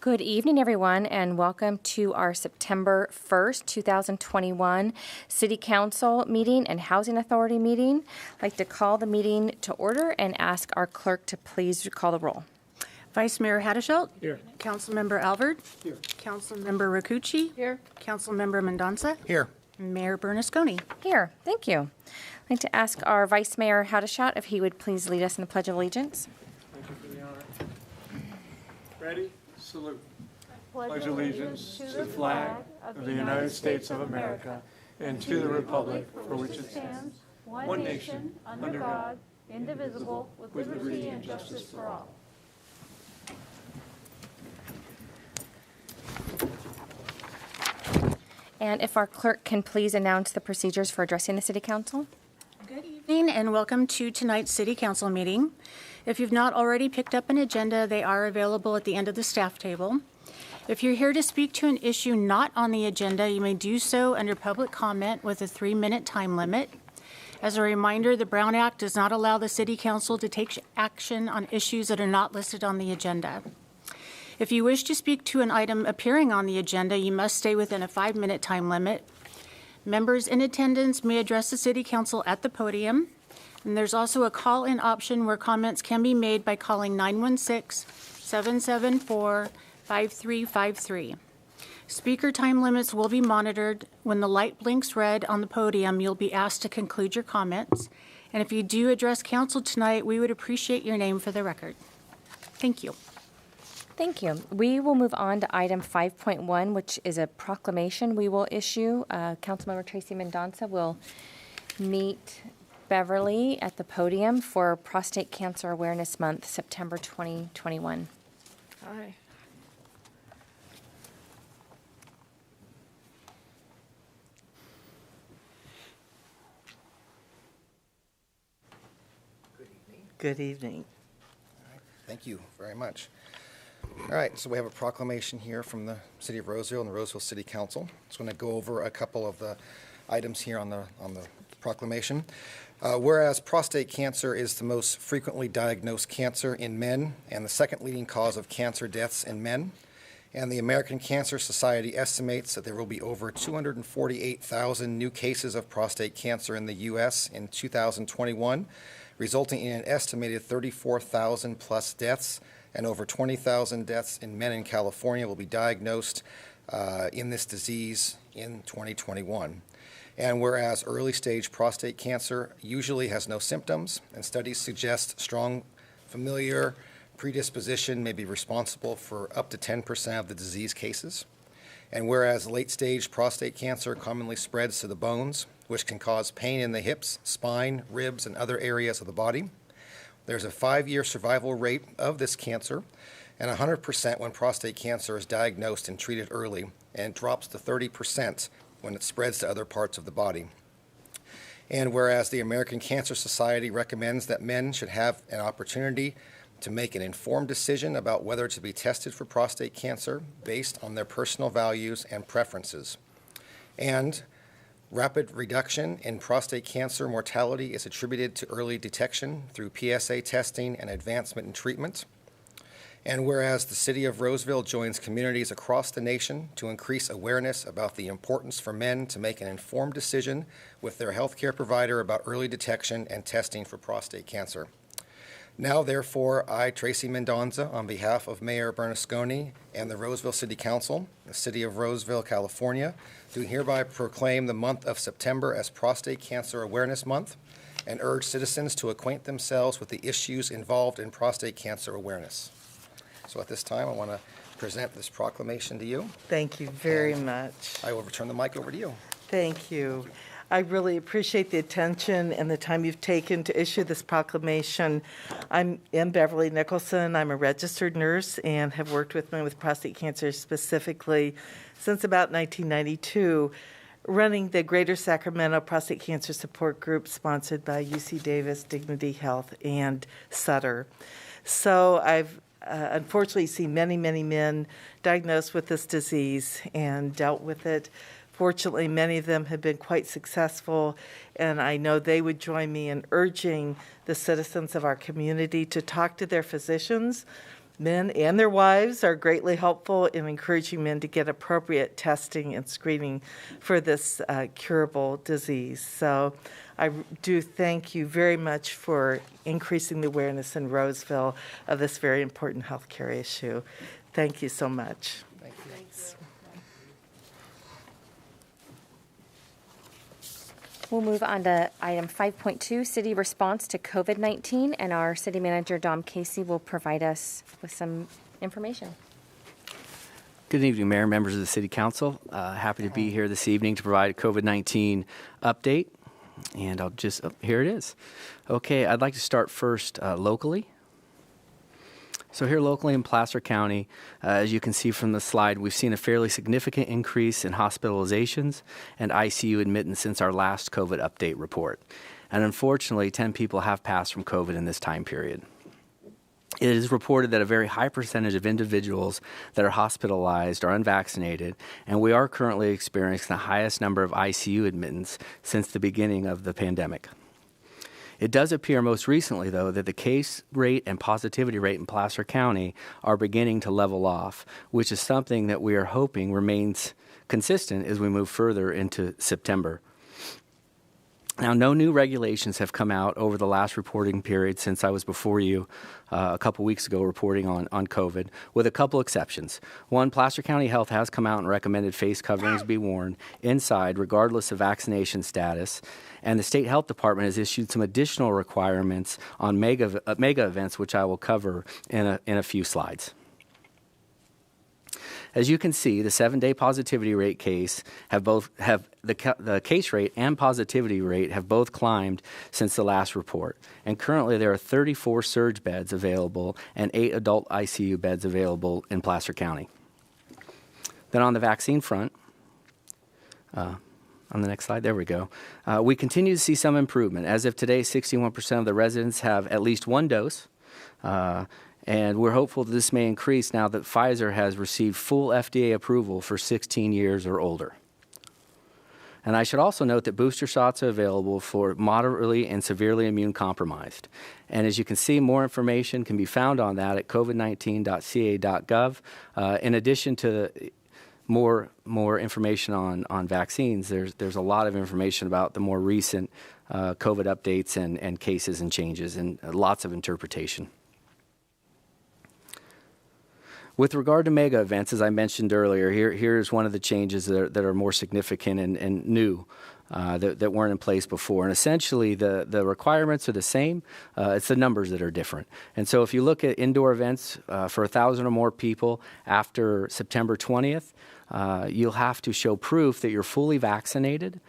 Good evening, everyone, and welcome to our September 1st, 2021 City Council meeting and Housing Authority meeting. I'd like to call the meeting to order and ask our clerk to please call the roll. Vice Mayor Haddishelt. Here. Councilmember Alvord. Here. Councilmember Rakucci. Here. Councilmember Mendonça. Here. Mayor Bernasconi. Here. Thank you. I'd like to ask our Vice Mayor Haddishelt if he would please lead us in the Pledge of Allegiance. Thank you for the honor. Ready? Salute. Pledge allegiance to the flag of the United States of America and to the republic for which it stands, one nation, under God, indivisible, with liberty and justice for all. And if our clerk can please announce the procedures for addressing the City Council. Good evening and welcome to tonight's City Council meeting. If you've not already picked up an agenda, they are available at the end of the staff table. If you're here to speak to an issue not on the agenda, you may do so under public comment with a 3-minute time limit. As a reminder, the Brown Act does not allow the City Council to take action on issues that are not listed on the agenda. If you wish to speak to an item appearing on the agenda, you must stay within a 5-minute time limit. Members in attendance may address the City Council at the podium. And there's also a call-in option where comments can be made by calling 916-774-5353. Speaker time limits will be monitored. When the light blinks red on the podium, you'll be asked to conclude your comments. And if you do address council tonight, we would appreciate your name for the record. Thank you. Thank you. We will move on to item 5.1, which is a proclamation we will issue. Councilmember Tracy Mendonça will meet Beverly at the podium for Prostate Cancer Awareness Month, September 2021. Hi. Good evening. All right. Thank you very much. All right, so we have a proclamation here from the City of Roseville and the Roseville City Council. Just going to go over a couple of the items here on the proclamation. Whereas prostate cancer is the most frequently diagnosed cancer in men and the second leading cause of cancer deaths in men, and the American Cancer Society estimates that there will be over 248,000 new cases of prostate cancer in the U.S. in 2021, resulting in an estimated 34,000 plus deaths, and over 20,000 deaths in men in California will be diagnosed in this disease in 2021. And whereas early-stage prostate cancer usually has no symptoms, and studies suggest strong familial predisposition may be responsible for up to 10% of the disease cases. And whereas late-stage prostate cancer commonly spreads to the bones, which can cause pain in the hips, spine, ribs, and other areas of the body. There's a 5-year survival rate of this cancer, and 100% when prostate cancer is diagnosed and treated early, and drops to 30% when it spreads to other parts of the body. And whereas the American Cancer Society recommends that men should have an opportunity to make an informed decision about whether to be tested for prostate cancer based on their personal values and preferences. And rapid reduction in prostate cancer mortality is attributed to early detection through PSA testing and advancement in treatment. And whereas the City of Roseville joins communities across the nation to increase awareness about the importance for men to make an informed decision with their healthcare provider about early detection and testing for prostate cancer. Now, therefore, I, Tracy Mendonça, on behalf of Mayor Bernasconi and the Roseville City Council, the City of Roseville, California, do hereby proclaim the month of September as Prostate Cancer Awareness Month and urge citizens to acquaint themselves with the issues involved in prostate cancer awareness. So at this time, I want to present this proclamation to you. Thank you very much. I will return the mic over to you. Thank you. I really appreciate the attention and the time you've taken to issue this proclamation. I'm Beverly Nicholson. I'm a registered nurse and have worked with men with prostate cancer specifically since about 1992, running the Greater Sacramento Prostate Cancer Support Group sponsored by UC Davis, Dignity Health, and Sutter. So I've unfortunately seen many, many men diagnosed with this disease and dealt with it. Fortunately, many of them have been quite successful, and I know they would join me in urging the citizens of our community to talk to their physicians Men and their wives are greatly helpful in encouraging men to get appropriate testing and screening for this curable disease. So I do thank you very much for increasing the awareness in Roseville of this very important healthcare issue. Thank you so much. Thank you. We'll move on to item 5.2, city response to COVID-19, and our city manager, Dom Casey, will provide us with some information. Good evening, Mayor, members of the City Council. Happy to be here this evening to provide a COVID-19 update. And I'll just, here it is. Okay, I'd like to start first locally. So here locally in Placer County, as you can see from the slide, we've seen a fairly significant increase in hospitalizations and ICU admittance since our last COVID update report. And unfortunately, 10 people have passed from COVID in this time period. It is reported that a very high percentage of individuals that are hospitalized are unvaccinated, and we are currently experiencing the highest number of ICU admittance since the beginning of the pandemic. It does appear most recently, though, that the case rate and positivity rate in Placer County are beginning to level off, which is something that we are hoping remains consistent as we move further into September. Now, no new regulations have come out over the last reporting period since I was before you a couple weeks ago reporting on COVID, with a couple exceptions. One, Placer County Health has come out and recommended face coverings be worn inside regardless of vaccination status, and the State Health Department has issued some additional requirements on mega events, which I will cover in a few slides. As you can see, the 7-day positivity rate case the case rate and positivity rate have both climbed since the last report. And currently there are 34 surge beds available and 8 adult ICU beds available in Placer County. Then on the vaccine front, on the next slide, there we go. We continue to see some improvement. As of today, 61% of the residents have at least one dose. And we're hopeful that this may increase now that Pfizer has received full FDA approval for 16 years or older. And I should also note that booster shots are available for moderately and severely immune compromised. And as you can see, more information can be found on that at covid19.ca.gov. In addition to more information on vaccines, there's a lot of information about the more recent COVID updates and cases and changes, and lots of interpretation. With regard to mega events, as I mentioned earlier, here's one of the changes that are more significant and new that weren't in place before. And essentially, the requirements are the same. It's the numbers that are different. And so if you look at indoor events for 1,000 or more people after September 20th, you'll have to show proof that you're fully vaccinated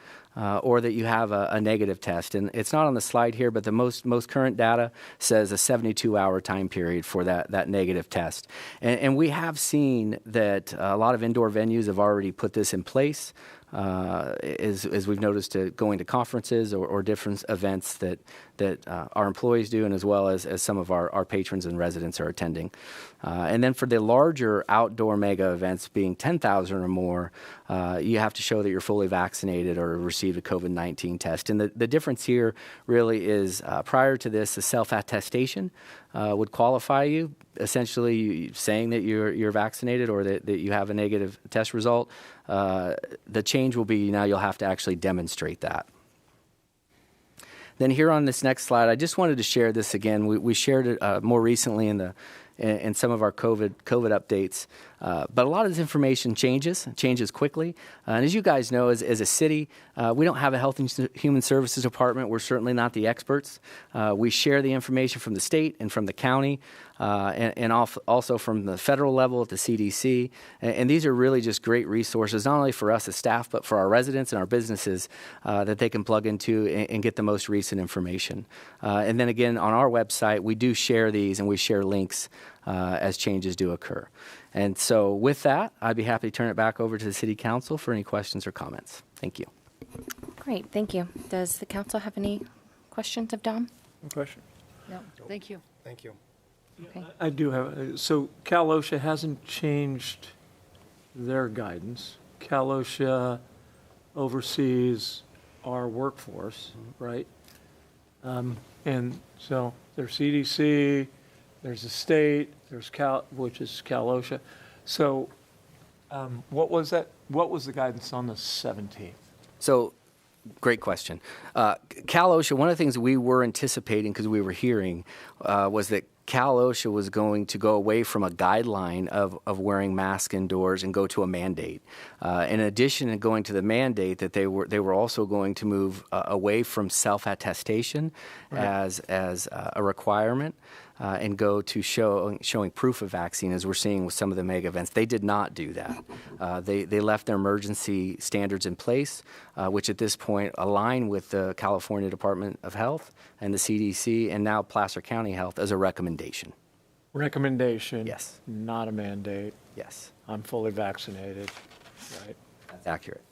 or that you have a negative test. And it's not on the slide here, but the most current data says a 72-hour time period for that negative test. And we have seen that a lot of indoor venues have already put this in place. As we've noticed, going to conferences or different events that our employees do, and as well as some of our patrons and residents are attending. And then for the larger outdoor mega events, being 10,000 or more, you have to show that you're fully vaccinated or received a COVID-19 test. And the difference here really is prior to this, the self-attestation would qualify you, essentially saying that you're vaccinated or that you have a negative test result. The change will be now you'll have to actually demonstrate that. Then here on this next slide, I just wanted to share this again. We shared it more recently in some of our COVID updates. But a lot of this information changes quickly. And as you guys know, as a city, we don't have a Health and Human Services Department. We're certainly not the experts. We share the information from the state and from the county, and also from the federal level at the CDC. And these are really just great resources, not only for us as staff, but for our residents and our businesses that they can plug into and get the most recent information. And then again, on our website, we do share these and we share links as changes do occur. And so with that, I'd be happy to turn it back over to the City Council for any questions or comments. Thank you. Great, thank you. Does the council have any questions of Dom? No question. No, thank you. Thank you. Okay. I do have, so Cal OSHA hasn't changed their guidance. Cal OSHA oversees our workforce, right? And so their CDC, there's the state, there's Cal, which is Cal OSHA. So what was that? What was the guidance on the 17th? So, great question. Cal OSHA, one of the things we were anticipating because we were hearing was that Cal OSHA was going to go away from a guideline of wearing masks indoors and go to a mandate. In addition to going to the mandate, that they were also going to move away from self-attestation as a requirement. And go to showing proof of vaccine, as we're seeing with some of the mega events. They did not do that. They left their emergency standards in place, which at this point align with the California Department of Health and the CDC, and now Placer County Health as a recommendation. Recommendation. Yes. Not a mandate. Yes, I'm fully vaccinated. Right. that's accurate.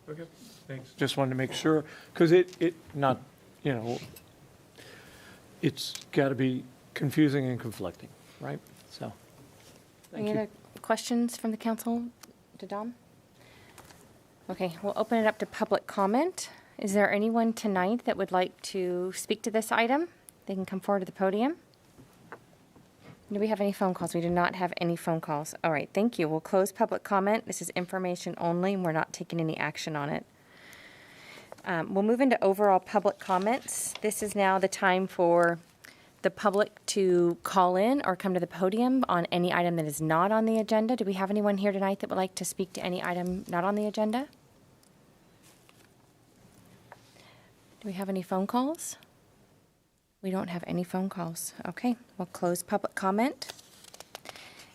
Okay. Thanks. Just wanted to make sure, because it not, it's got to be confusing and conflicting, right? So, thank Any you. other questions from the council to Dom? Okay, we'll open it up to public comment. Is there anyone tonight that would like to speak to this item? They can come forward to the podium. Do we have any phone calls? We do not have any phone calls. All right, thank you. We'll close public comment. This is information only, and we're not taking any action on it. We'll move into overall public comments. This is now the time for the public to call in or come to the podium on any item that is not on the agenda. Do we have anyone here tonight that would like to speak to any item not on the agenda? Do we have any phone calls? We don't have any phone calls. Okay, we'll close public comment.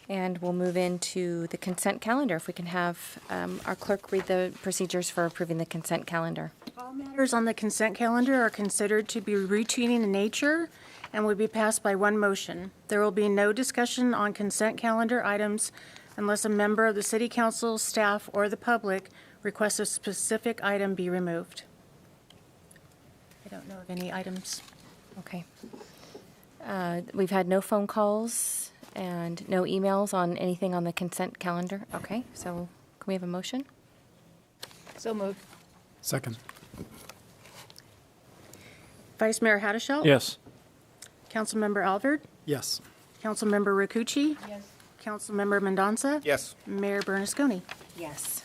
And we'll move into the consent calendar. If we can have our clerk read the procedures for approving the consent calendar. All matters on the consent calendar are considered to be routine in nature and would be passed by one motion. There will be no discussion on consent calendar items unless a member of the City Council, staff, or the public requests a specific item be removed. I don't know of any items. Okay. We've had no phone calls and no emails on anything on the consent calendar. Okay, so can we have a motion? So moved. Second. Vice Mayor Haddashelt? Yes. Councilmember Alvord? Yes. Councilmember Rakucci? Yes. Councilmember Mendonça? Yes. Mayor Bernasconi? Yes.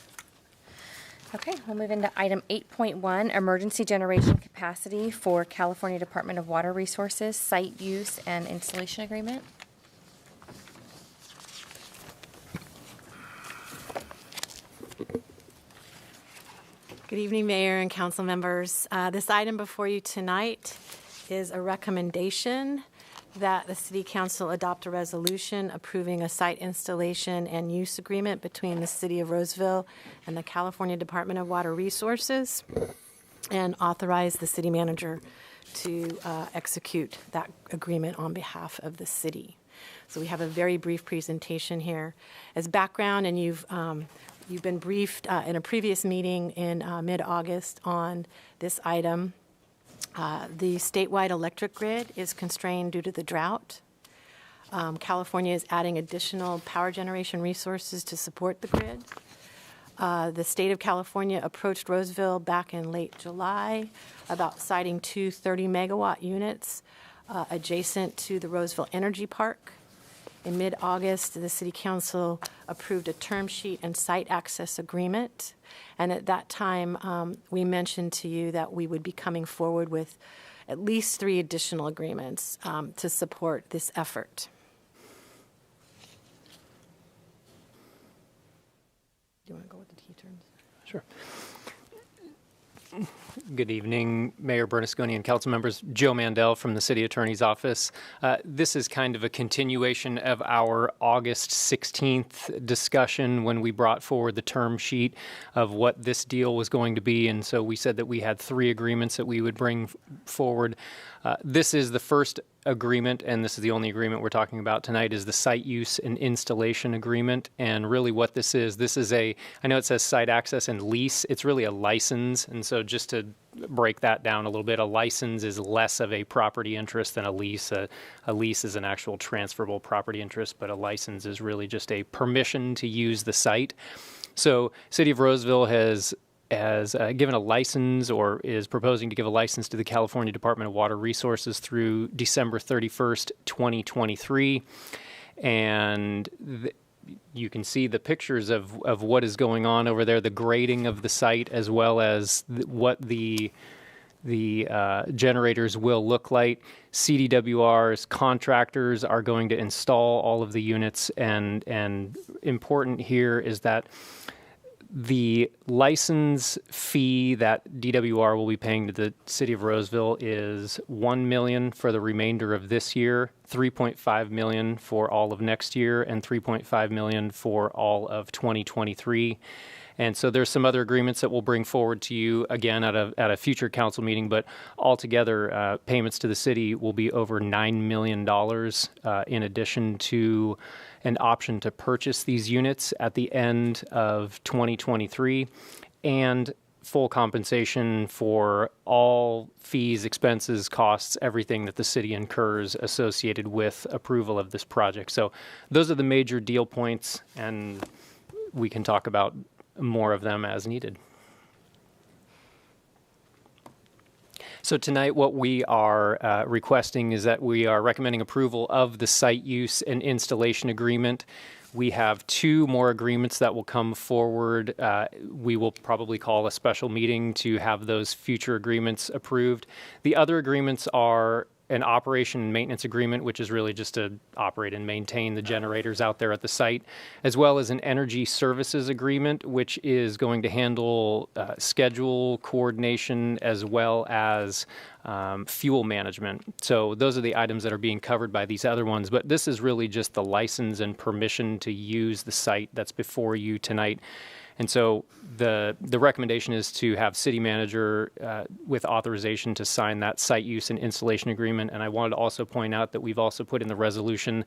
Okay, we'll move into item 8.1, emergency generation capacity for California Department of Water Resources, site use and installation agreement. Good evening, Mayor and council members. This item before you tonight is a recommendation that the City Council adopt a resolution approving a site installation and use agreement between the City of Roseville and the California Department of Water Resources, and authorize the city manager to execute that agreement on behalf of the city. So we have a very brief presentation here. As background, and you've been briefed in a previous meeting in mid-August on this item. The statewide electric grid is constrained due to the drought. California is adding additional power generation resources to support the grid. The state of California approached Roseville back in late July about siting two 30-megawatt units adjacent to the Roseville Energy Park. In mid-August, the City Council approved a term sheet and site access agreement. And at that time, we mentioned to you that we would be coming forward with at least 3 additional agreements to support this effort. Do you want to go with the key terms? Sure. Good evening, Mayor Bernasconi and council members. Joe Mandel from the City Attorney's Office. This is kind of a continuation of our August 16th discussion when we brought forward the term sheet of what this deal was going to be. And so we said that we had 3 agreements that we would bring forward. This is the first agreement, and this is the only agreement we're talking about tonight, is the site use and installation agreement. And really what this is I know it says site access and lease, it's really a license. And so just to break that down a little bit, a license is less of a property interest than a lease. A lease is an actual transferable property interest, but a license is really just a permission to use the site. So City of Roseville has has given a license or is proposing to give a license to the California Department of Water Resources through December 31st, 2023. And you can see the pictures of what is going on over there, the grading of the site, as well as what the generators will look like. CDWR's contractors are going to install all of the units, and important here is that the license fee that DWR will be paying to the city of Roseville is $1 million for the remainder of this year, $3.5 million for all of next year, and $3.5 million for all of 2023. And so there's some other agreements that we'll bring forward to you again at a future council meeting, but altogether payments to the city will be over $9 million in addition to an option to purchase these units at the end of 2023 and full compensation for all fees, expenses, costs, everything that the city incurs associated with approval of this project. So those are the major deal points, and we can talk about more of them as needed. So tonight what we are requesting is that we are recommending approval of the site use and installation agreement. We have 2 more agreements that will come forward. We will probably call a special meeting to have those future agreements approved. The other agreements are an operation and maintenance agreement, which is really just to operate and maintain the generators out there at the site, as well as an energy services agreement, which is going to handle schedule coordination as well as fuel management. So those are the items that are being covered by these other ones, but this is really just the license and permission to use the site that's before you tonight. And so the recommendation is to have city manager with authorization to sign that site use and installation agreement. And I wanted to also point out that we've also put in the resolution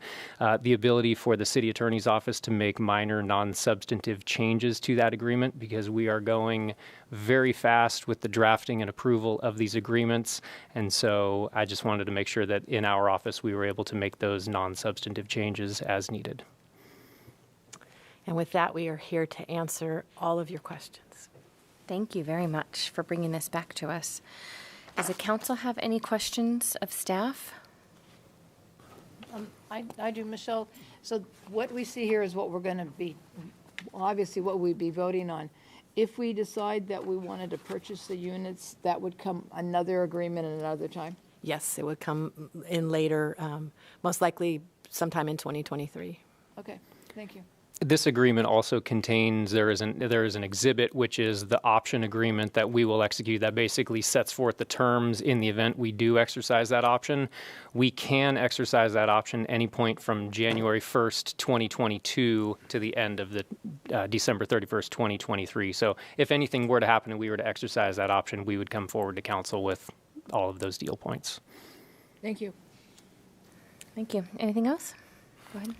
the ability for the city attorney's office to make minor non-substantive changes to that agreement, because we are going very fast with the drafting and approval of these agreements. And so I just wanted to make sure that in our office we were able to make those non-substantive changes as needed. And with that, we are here to answer all of your questions. Thank you very much for bringing this back to us. Does the council have any questions of staff? I do, Michelle. So what we see here is what we're going to be, obviously what we'd be voting on. If we decide that we wanted to purchase the units, that would come another agreement at another time? Yes, it would come in later, most likely sometime in 2023. Okay, thank you. This agreement also contains, there is an exhibit, which is the option agreement that we will execute that basically sets forth the terms in the event we do exercise that option. We can exercise that option any point from January 1st, 2022 to the end of the December 31st, 2023. So if anything were to happen and we were to exercise that option, we would come forward to council with all of those deal points. Thank you. Thank you. Anything else? Go ahead.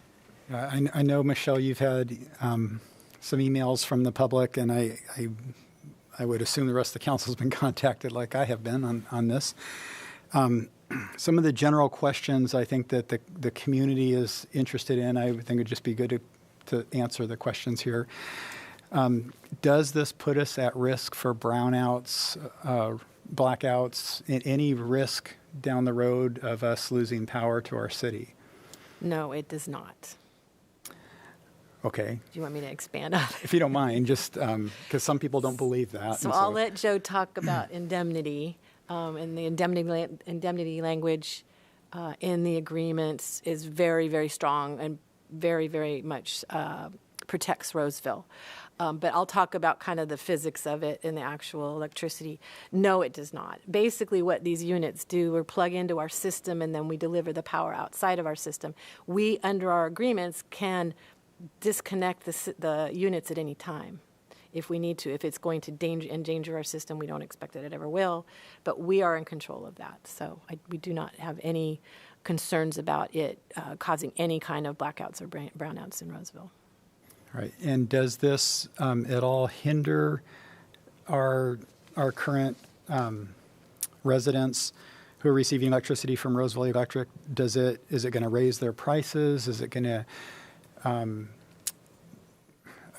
I know, Michelle, you've had some emails from the public, and I would assume the rest of the council has been contacted like I have been on this. Some of the general questions I think that the community is interested in, I think it would just be good to answer the questions here. Does this put us at risk for brownouts, blackouts, any risk down the road of us losing power to our city? No, it does not. Okay. Do you want me to expand on it? If you don't mind, just because some people don't believe that. So I'll let Joe talk about indemnity, and the indemnity language in the agreements is very, very strong and very, very much protects Roseville. But I'll talk about kind of the physics of it and the actual electricity. No, it does not. Basically what these units do, we plug into our system and then we deliver the power outside of our system. We, under our agreements, can disconnect the units at any time if we need to. If it's going to endanger our system, we don't expect that it ever will, but we are in control of that. So we do not have any concerns about it causing any kind of blackouts or brownouts in Roseville. All right. And does this at all hinder our current residents who are receiving electricity from Roseville Electric? Is it going to raise their prices? Is it going to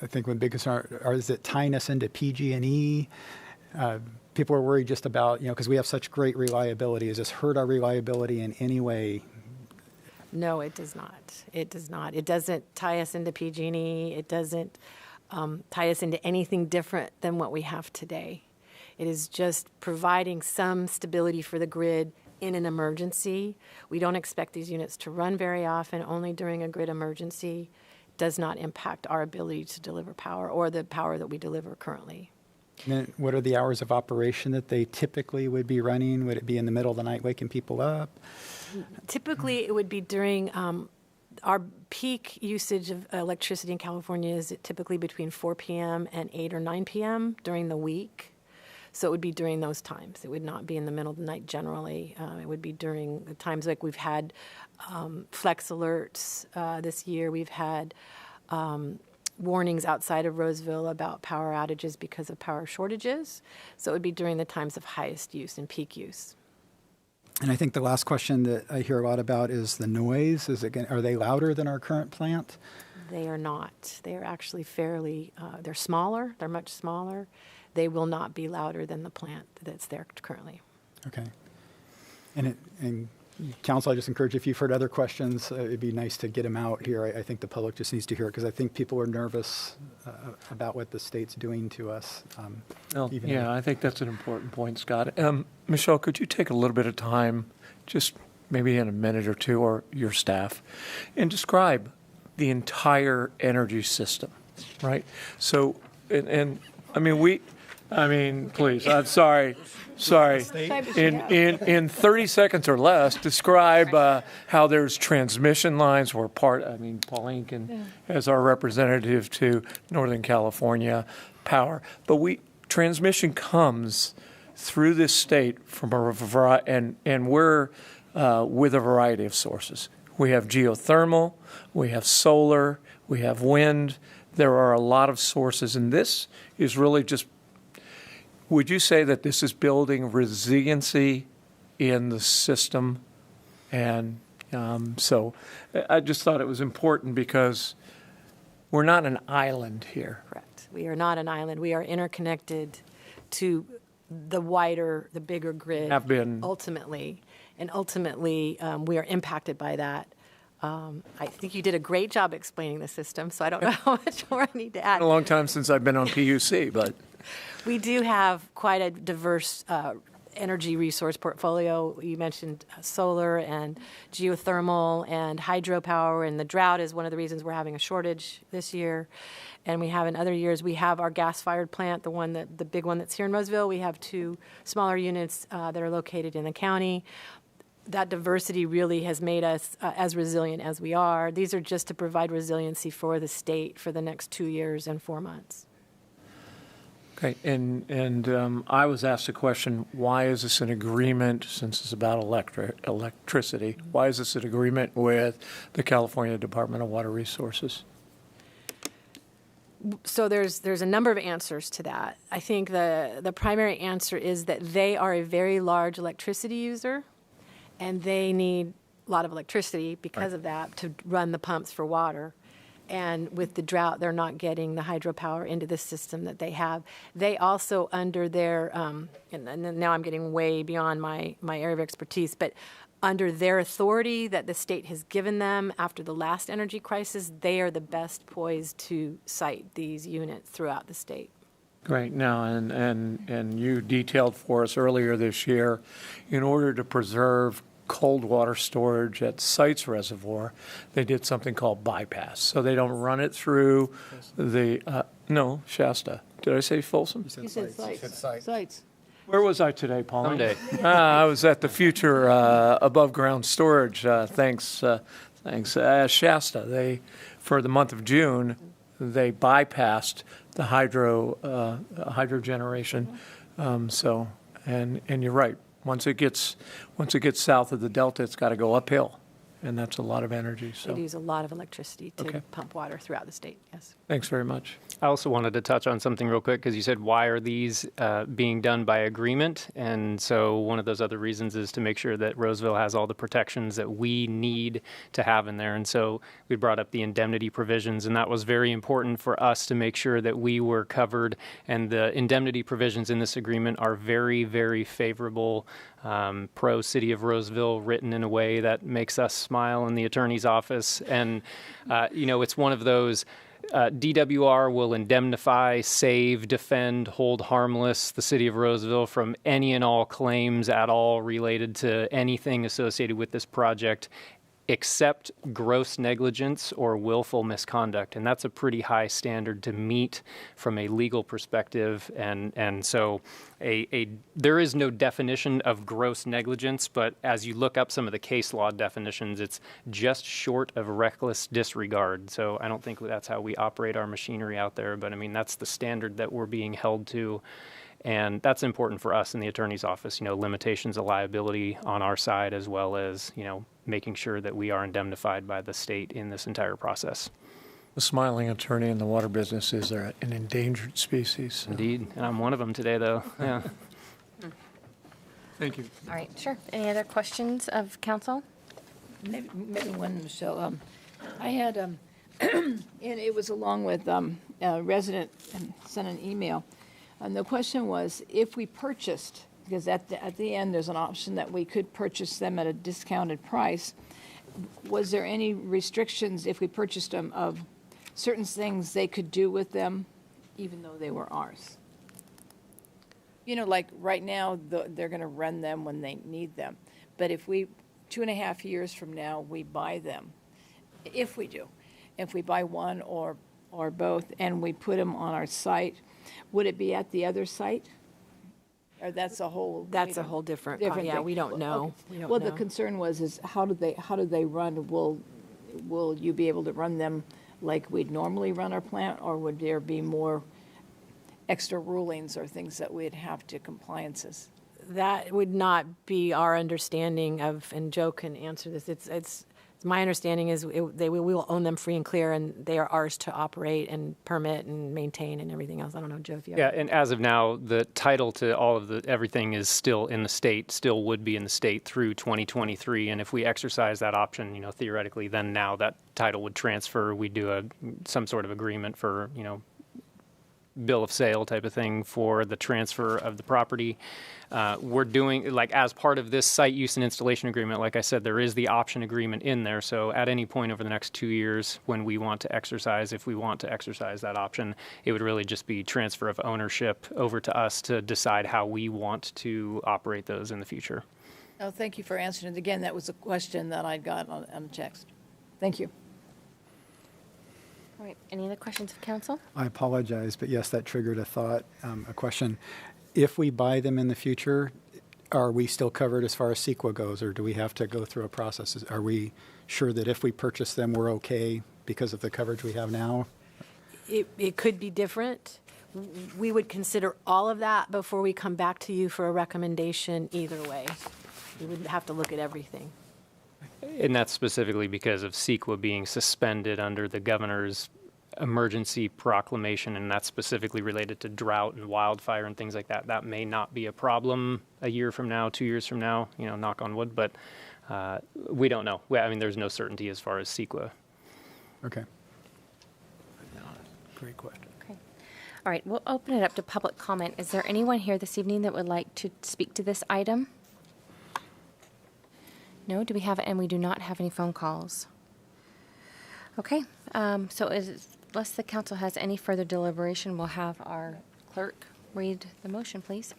I think one big concern is it tying us into PG&E. People are worried just about, because we have such great reliability. Does this hurt our reliability in any way? No, it does not. It does not. It doesn't tie us into PG&E. It doesn't tie us into anything different than what we have today. It is just providing some stability for the grid in an emergency. We don't expect these units to run very often, only during a grid emergency. It does not impact our ability to deliver power or the power that we deliver currently. And then what are the hours of operation that they typically would be running? Would it be in the middle of the night waking people up? Typically, it would be during our peak usage of electricity in California is typically between 4 p.m. and 8 or 9 p.m. during the week. So it would be during those times. It would not be in the middle of the night generally. It would be during the times like we've had flex alerts this year. We've had warnings outside of Roseville about power outages because of power shortages. So it would be during the times of highest use and peak use. And I think the last question that I hear a lot about is the noise. Are they louder than our current plant? They are not. They are actually fairly, they're smaller. They're much smaller. They will not be louder than the plant that's there currently. Okay. And Council, I just encourage, if you've heard other questions, it'd be nice to get them out here. I think the public just needs to hear it because I think people are nervous about what the state's doing to us. I think that's an important point, Scott. Michelle, could you take a little bit of time, just maybe in a minute or two, or your staff, and describe the entire energy system, right? So, please, I'm sorry. In 30 seconds or less, describe how there's transmission lines. Pauline can, as our representative to Northern California Power, but transmission comes through this state from a variety, and we're with a variety of sources. We have geothermal, we have solar, we have wind. There are a lot of sources, and this is really just. Would you say that this is building resiliency in the system? And so I just thought it was important because we're not an island here. Correct. We are not an island. We are interconnected to the bigger grid. Have been. Ultimately. And ultimately, we are impacted by that. I think you did a great job explaining the system, so I don't know how much more I need to add. It's been a long time since I've been on PUC, but. We do have quite a diverse energy resource portfolio. You mentioned solar and geothermal and hydropower, and the drought is one of the reasons we're having a shortage this year. And we have in other years, we have our gas-fired plant, the big one that's here in Roseville. We have 2 smaller units that are located in the county. That diversity really has made us as resilient as we are. These are just to provide resiliency for the state for the next 2 years and 4 months. Okay, and I was asked a question, why is this an agreement, since it's about electricity, why is this an agreement with the California Department of Water Resources? So there's a number of answers to that. I think the primary answer is that they are a very large electricity user, and they need a lot of electricity because of that to run the pumps for water. And with the drought, they're not getting the hydropower into the system that they have. They also, under their, and now I'm getting way beyond my area of expertise, but under their authority that the state has given them after the last energy crisis, they are the best poised to site these units throughout the state. Great. Now, and you detailed for us earlier this year, in order to preserve cold water storage at Sites Reservoir, they did something called bypass. So they don't run it through Shasta. Did I say Folsom? You said sites. Where was I today, Pauline? Someday. I was at the future above ground storage. Thanks. Shasta. For the month of June, they bypassed the hydro generation. And you're right. Once it gets south of the delta, it's got to go uphill, and that's a lot of energy, They so use a lot of electricity to Okay. pump water throughout the state, yes. thanks very much. I also wanted to touch on something real quick because you said, why are these being done by agreement? And so one of those other reasons is to make sure that Roseville has all the protections that we need to have in there. And so we brought up the indemnity provisions, and that was very important for us to make sure that we were covered. And the indemnity provisions in this agreement are very, very favorable, pro City of Roseville, written in a way that makes us smile in the attorney's office. And, it's one of those. DWR will indemnify, save, defend, hold harmless the City of Roseville from any and all claims at all related to anything associated with this project, except gross negligence or willful misconduct. And that's a pretty high standard to meet from a legal perspective. And so there is no definition of gross negligence, but as you look up some of the case law definitions, it's just short of reckless disregard. So I don't think that's how we operate our machinery out there, but I mean, that's the standard that we're being held to. And that's important for us in the attorney's office, limitations of liability on our side, as well as, making sure that we are indemnified by the state in this entire process. The smiling attorney in the water business is an endangered species. Indeed. And I'm one of them today, though. Yeah. Thank you. All right, sure. Any other questions of council? Maybe one, Michelle. I had, and it was along with a resident sent an email. And the question was, if we purchased, because at the end, there's an option that we could purchase them at a discounted price, was there any restrictions if we purchased them of certain things they could do with them, even though they were ours? Like right now, they're going to run them when they need them. But if 2.5 years from now, we buy them, if we buy one or both, and we put them on our site, would it be at the other site? Or that's a whole... That's a whole different yeah, thing. we don't know. Okay. Well, the concern is how do they run? Will you be able to run them like we'd normally run our plant, or would there be more extra rulings or things that we'd have to compliances? That would not be our understanding of, and Joe can answer this. It's my understanding is we will own them free and clear, and they are ours to operate and permit and maintain and everything else. I don't know, Joe, if you have... Yeah, and as of now, the title to all of everything is still in the state, still would be in the state through 2023. And if we exercise that option, theoretically, then now that title would transfer. We do some sort of agreement for, bill of sale type of thing for the transfer of the property. We're doing, as part of this site use and installation agreement, like I said, there is the option agreement in there. So at any point over the next 2 years, when we want to exercise, if we want to exercise that option, it would really just be transfer of ownership over to us to decide how we want to operate those in the future. Oh, thank you for answering it. Again, that was a question that I got on text. Thank you. All right, any other questions of council? I apologize, but yes, that triggered a thought, a question. If we buy them in the future, are we still covered as far as CEQA goes, or do we have to go through a process? Are we sure that if we purchase them, we're okay because of the coverage we have now? It could be different. We would consider all of that before we come back to you for a recommendation either way. We would have to look at everything. And that's specifically because of CEQA being suspended under the governor's emergency proclamation, and that's specifically related to drought and wildfire and things like that. That may not be a problem a year from now, 2 years from now, knock on wood, but we don't know. There's no certainty as far as CEQA. Okay. Great question. Okay. All right, we'll open it up to public comment. Is there anyone here this evening that would like to speak to this item? No, do we have, and we do not have any phone calls. Okay, so unless the council has any further deliberation, we'll have our clerk read the motion, please.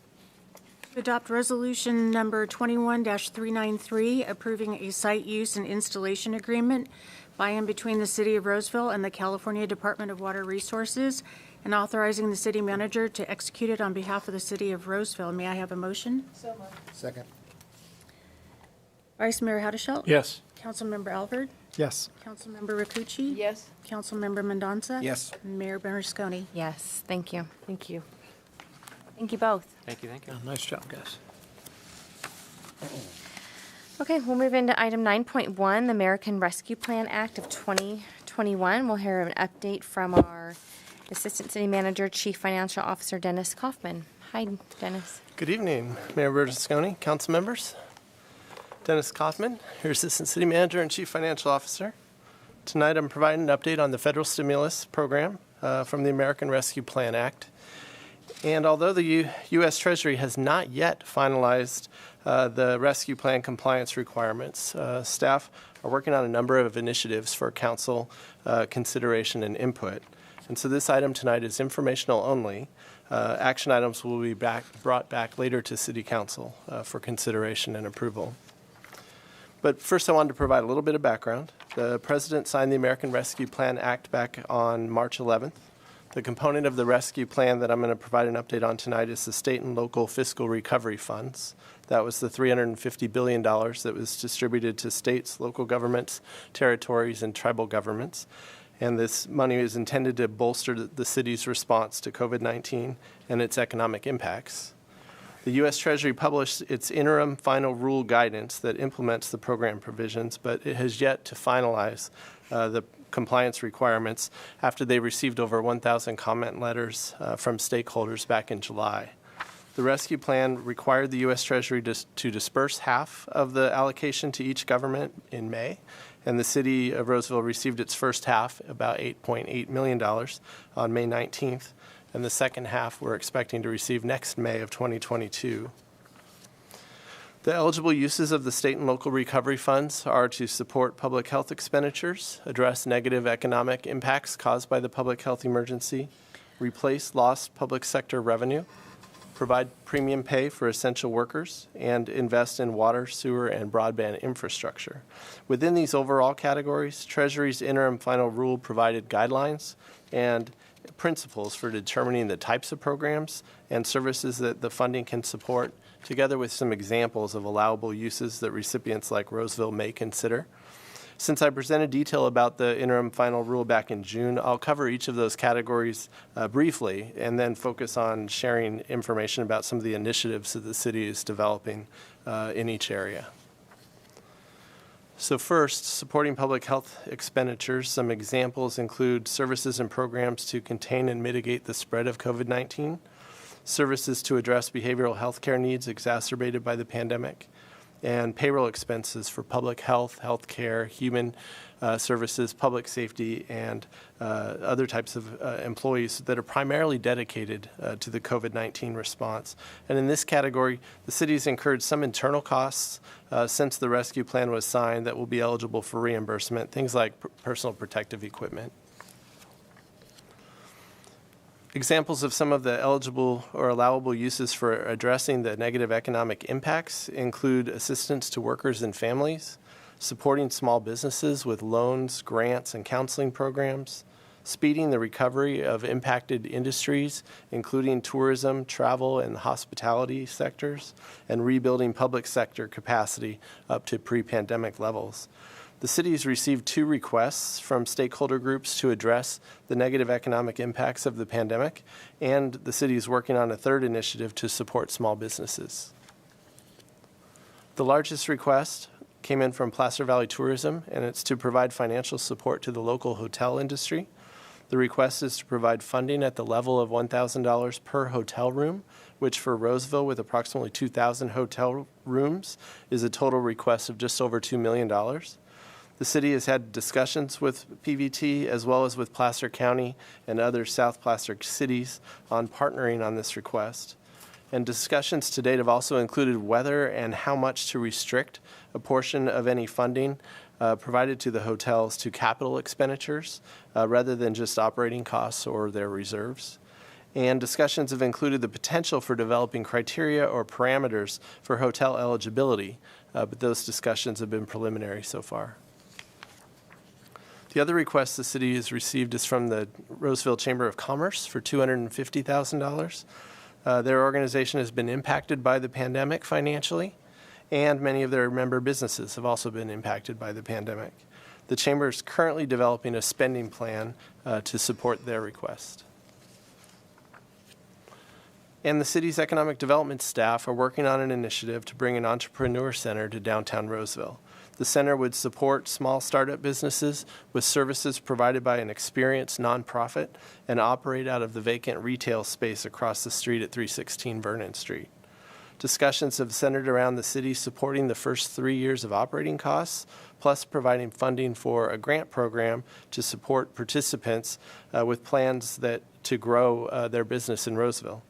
To adopt resolution number 21-393, approving a site use and installation agreement by and between the City of Roseville and the California Department of Water Resources, and authorizing the city manager to execute it on behalf of the City of Roseville. May I have a motion? So moved. Second. Vice Mayor Haddishelt? Yes. Councilmember Alvord? Yes. Councilmember Rakucci? Yes. Councilmember Mendonça? Yes. And Mayor Bernasconi? Yes, thank you. Thank you. Thank you both. Thank you. Nice job, guys. Okay, we'll move into item 9.1, the American Rescue Plan Act of 2021. We'll hear an update from our Assistant City Manager, Chief Financial Officer, Dennis Kaufman. Hi, Dennis. Good evening, Mayor Bernasconi, council members. Dennis Kaufman, your Assistant City Manager and Chief Financial Officer. Tonight I'm providing an update on the federal stimulus program from the American Rescue Plan Act. And although the U.S. Treasury has not yet finalized the rescue plan compliance requirements, staff are working on a number of initiatives for council consideration and input. And so this item tonight is informational only. Action items will be brought back later to City Council for consideration and approval. But first I wanted to provide a little bit of background. The President signed the American Rescue Plan Act back on March 11th. The component of the rescue plan that I'm going to provide an update on tonight is the state and local fiscal recovery funds. That was the $350 billion that was distributed to states, local governments, territories, and tribal governments. And this money is intended to bolster the city's response to COVID-19 and its economic impacts. The U.S. Treasury published its interim final rule guidance that implements the program provisions, but it has yet to finalize the compliance requirements after they received over 1,000 comment letters from stakeholders back in July. The rescue plan required the U.S. Treasury to disperse half of the allocation to each government in May, and the city of Roseville received its first half, about $8.8 million, on May 19th, and the second half we're expecting to receive next May of 2022. The eligible uses of the state and local recovery funds are to support public health expenditures, address negative economic impacts caused by the public health emergency, replace lost public sector revenue, provide premium pay for essential workers, and invest in water, sewer, and broadband infrastructure. Within these overall categories, Treasury's interim final rule provided guidelines and principles for determining the types of programs and services that the funding can support, together with some examples of allowable uses that recipients like Roseville may consider. Since I presented detail about the interim final rule back in June, I'll cover each of those categories briefly and then focus on sharing information about some of the initiatives that the city is developing in each area. So first, supporting public health expenditures. Some examples include services and programs to contain and mitigate the spread of COVID-19, services to address behavioral health care needs exacerbated by the pandemic, and payroll expenses for public health, health care, human services, public safety, and other types of employees that are primarily dedicated to the COVID-19 response. And in this category, the city has incurred some internal costs since the rescue plan was signed that will be eligible for reimbursement, things like personal protective equipment. Examples of some of the eligible or allowable uses for addressing the negative economic impacts include assistance to workers and families, supporting small businesses with loans, grants, and counseling programs, speeding the recovery of impacted industries, including tourism, travel, and hospitality sectors, and rebuilding public sector capacity up to pre-pandemic levels. The city has received 2 requests from stakeholder groups to address the negative economic impacts of the pandemic, and the city is working on a 3rd initiative to support small businesses. The largest request came in from Placer Valley Tourism, and it's to provide financial support to the local hotel industry. The request is to provide funding at the level of $1,000 per hotel room, which for Roseville, with approximately 2,000 hotel rooms, is a total request of just over $2 million. The city has had discussions with PVT as well as with Placer County and other South Placer cities on partnering on this request. And discussions to date have also included whether and how much to restrict a portion of any funding provided to the hotels to capital expenditures rather than just operating costs or their reserves. And discussions have included the potential for developing criteria or parameters for hotel eligibility, but those discussions have been preliminary so far. The other request the city has received is from the Roseville Chamber of Commerce for $250,000. Their organization has been impacted by the pandemic financially, and many of their member businesses have also been impacted by the pandemic. The Chamber is currently developing a spending plan to support their request. And the city's economic development staff are working on an initiative to bring an entrepreneur center to downtown Roseville. The center would support small startup businesses with services provided by an experienced nonprofit and operate out of the vacant retail space across the street at 316 Vernon Street. Discussions have centered around the city supporting the first 3 years of operating costs, plus providing funding for a grant program to support participants with plans to grow their business in Roseville.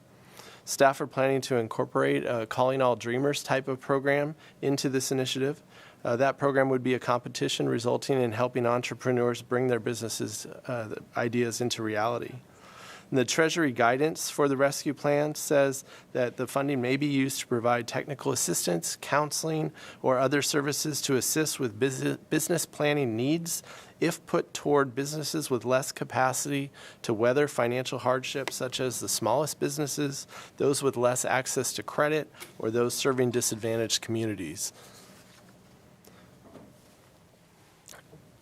Staff are planning to incorporate a Calling All Dreamers type of program into this initiative. That program would be a competition resulting in helping entrepreneurs bring their businesses ideas into reality. And the Treasury guidance for the rescue plan says that the funding may be used to provide technical assistance, counseling, or other services to assist with business planning needs if put toward businesses with less capacity to weather financial hardships, such as the smallest businesses, those with less access to credit, or those serving disadvantaged communities.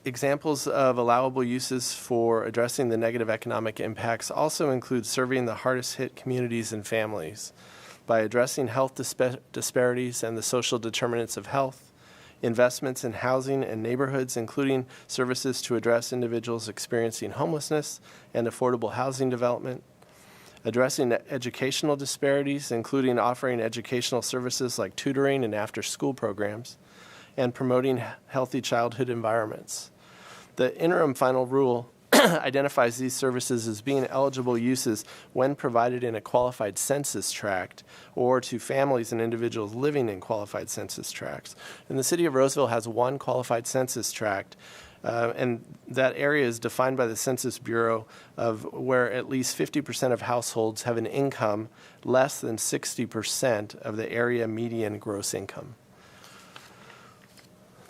Examples of allowable uses for addressing the negative economic impacts also include serving the hardest hit communities and families by addressing health disparities and the social determinants of health, investments in housing and neighborhoods, including services to address individuals experiencing homelessness and affordable housing development, addressing educational disparities, including offering educational services like tutoring and after-school programs, and promoting healthy childhood environments. The interim final rule identifies these services as being eligible uses when provided in a qualified census tract or to families and individuals living in qualified census tracts. And the city of Roseville has one qualified census tract, and that area is defined by the Census Bureau of where at least 50% of households have an income less than 60% of the area median gross income.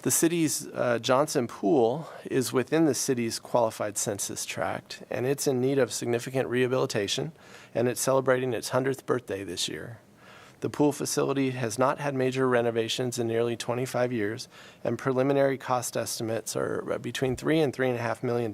The city's Johnson Pool is within the city's qualified census tract, and it's in need of significant rehabilitation, and it's celebrating its 100th birthday this year. The pool facility has not had major renovations in nearly 25 years, and preliminary cost estimates are between $3 and $3.5 million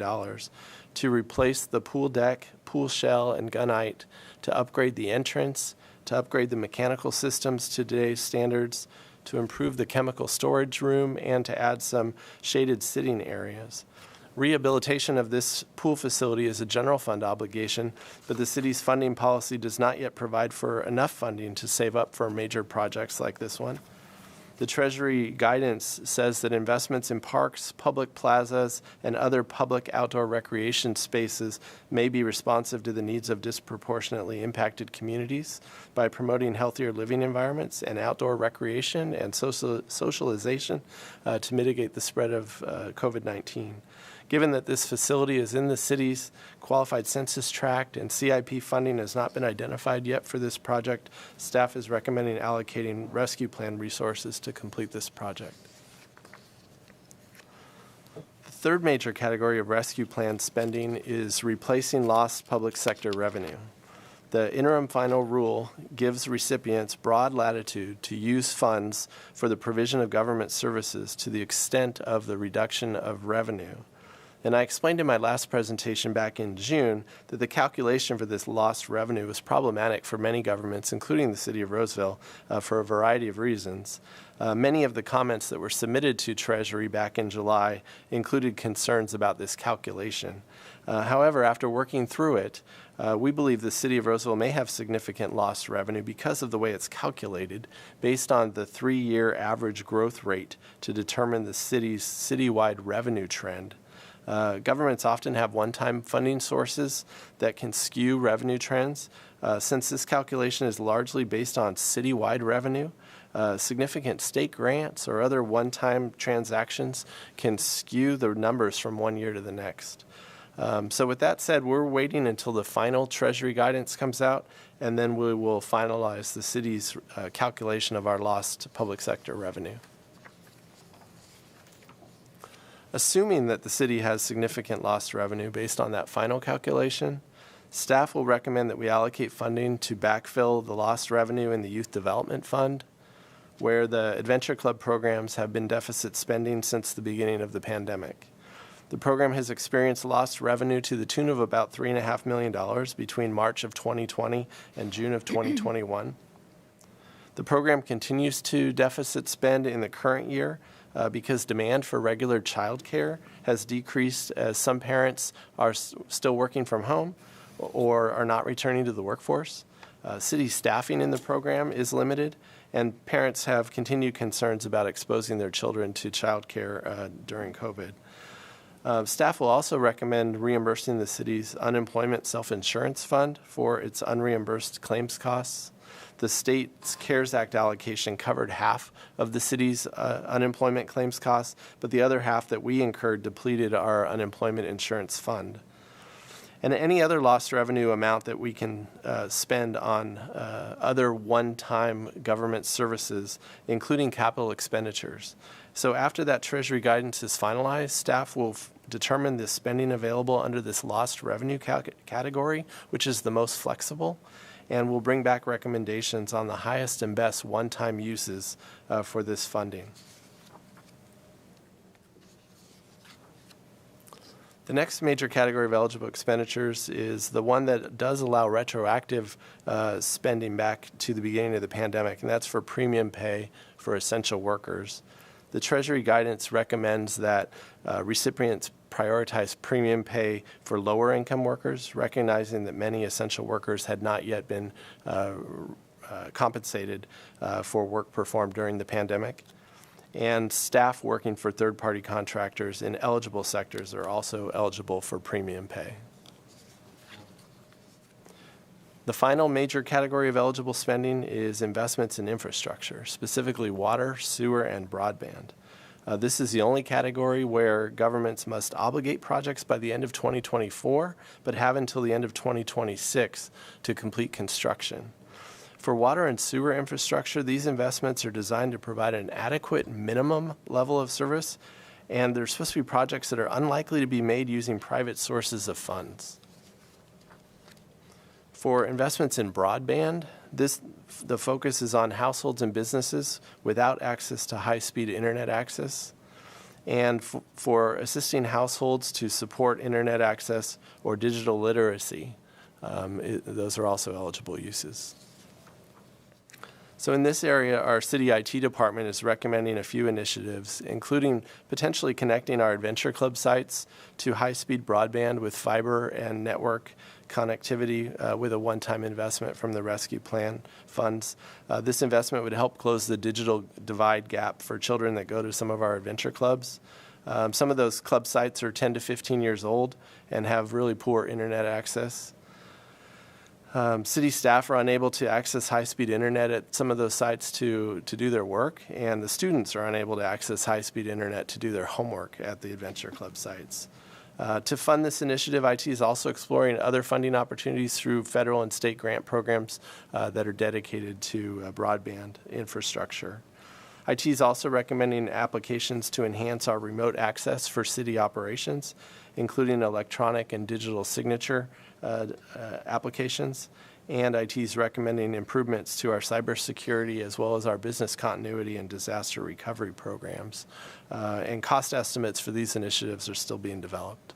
to replace the pool deck, pool shell, and gunite, to upgrade the entrance, to upgrade the mechanical systems to today's standards, to improve the chemical storage room, and to add some shaded sitting areas. Rehabilitation of this pool facility is a general fund obligation, but the city's funding policy does not yet provide for enough funding to save up for major projects like this one. The Treasury guidance says that investments in parks, public plazas, and other public outdoor recreation spaces may be responsive to the needs of disproportionately impacted communities by promoting healthier living environments and outdoor recreation and socialization to mitigate the spread of COVID-19. Given that this facility is in the city's qualified census tract and CIP funding has not been identified yet for this project, staff is recommending allocating rescue plan resources to complete this project. The third major category of rescue plan spending is replacing lost public sector revenue. The interim final rule gives recipients broad latitude to use funds for the provision of government services to the extent of the reduction of revenue. And I explained in my last presentation back in June that the calculation for this lost revenue was problematic for many governments, including the city of Roseville, for a variety of reasons. Many of the comments that were submitted to Treasury back in July included concerns about this calculation. However, after working through it, we believe the city of Roseville may have significant lost revenue because of the way it's calculated based on the 3-year average growth rate to determine the city's citywide revenue trend. Governments often have one-time funding sources that can skew revenue trends. Since this calculation is largely based on citywide revenue, significant state grants or other one-time transactions can skew the numbers from one year to the next. So with that said, we're waiting until the final Treasury guidance comes out, and then we will finalize the city's calculation of our lost public sector revenue. Assuming that the city has significant lost revenue based on that final calculation, staff will recommend that we allocate funding to backfill the lost revenue in the Youth Development Fund, where the Adventure Club programs have been deficit spending since the beginning of the pandemic. The program has experienced lost revenue to the tune of about $3.5 million between March of 2020 and June of 2021. The program continues to deficit spend in the current year because demand for regular child care has decreased as some parents are still working from home or are not returning to the workforce. City staffing in the program is limited, and parents have continued concerns about exposing their children to child care during COVID. Staff will also recommend reimbursing the city's unemployment self-insurance fund for its unreimbursed claims costs. The state's CARES Act allocation covered half of the city's unemployment claims costs, but the other half that we incurred depleted our unemployment insurance fund. And any other lost revenue amount that we can spend on other one-time government services, including capital expenditures. So after that Treasury guidance is finalized, staff will determine the spending available under this lost revenue category, which is the most flexible, and will bring back recommendations on the highest and best one-time uses for this funding. The next major category of eligible expenditures is the one that does allow retroactive spending back to the beginning of the pandemic, and that's for premium pay for essential workers. The Treasury guidance recommends that recipients prioritize premium pay for lower income workers, recognizing that many essential workers had not yet been compensated for work performed during the pandemic. And staff working for third-party contractors in eligible sectors are also eligible for premium pay. The final major category of eligible spending is investments in infrastructure, specifically water, sewer, and broadband. This is the only category where governments must obligate projects by the end of 2024, but have until the end of 2026 to complete construction. For water and sewer infrastructure, these investments are designed to provide an adequate minimum level of service, and they're supposed to be projects that are unlikely to be made using private sources of funds. For investments in broadband, the focus is on households and businesses without access to high-speed internet access, and for assisting households to support internet access or digital literacy. Those are also eligible uses. So in this area, our city IT department is recommending a few initiatives, including potentially connecting our adventure club sites to high-speed broadband with fiber and network connectivity with a one-time investment from the rescue plan funds. This investment would help close the digital divide gap for children that go to some of our adventure clubs. Some of those club sites are 10 to 15 years old and have really poor internet access. City staff are unable to access high-speed internet at some of those sites to do their work, and the students are unable to access high-speed internet to do their homework at the adventure club sites. To fund this initiative, IT is also exploring other funding opportunities through federal and state grant programs that are dedicated to broadband infrastructure. IT is also recommending applications to enhance our remote access for city operations, including electronic and digital signature applications, and IT is recommending improvements to our cybersecurity as well as our business continuity and disaster recovery programs. And cost estimates for these initiatives are still being developed.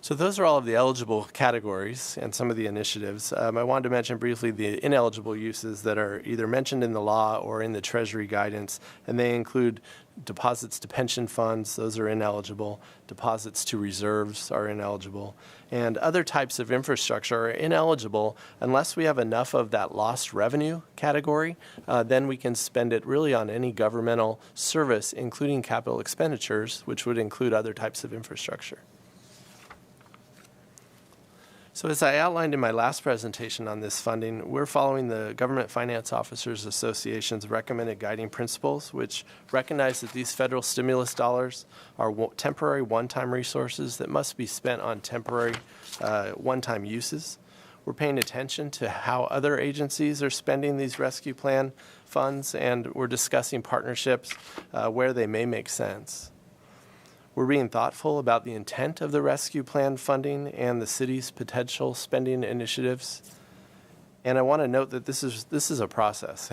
So those are all of the eligible categories and some of the initiatives. I wanted to mention briefly the ineligible uses that are either mentioned in the law or in the Treasury guidance, and they include deposits to pension funds, those are ineligible, deposits to reserves are ineligible, and other types of infrastructure are ineligible unless we have enough of that lost revenue category. Then we can spend it really on any governmental service, including capital expenditures, which would include other types of infrastructure. So as I outlined in my last presentation on this funding, we're following the Government Finance Officers Association's recommended guiding principles, which recognize that these federal stimulus dollars are temporary one-time resources that must be spent on temporary one-time uses. We're paying attention to how other agencies are spending these rescue plan funds, and we're discussing partnerships where they may make sense. We're being thoughtful about the intent of the rescue plan funding and the city's potential spending initiatives. And I want to note that this is a process,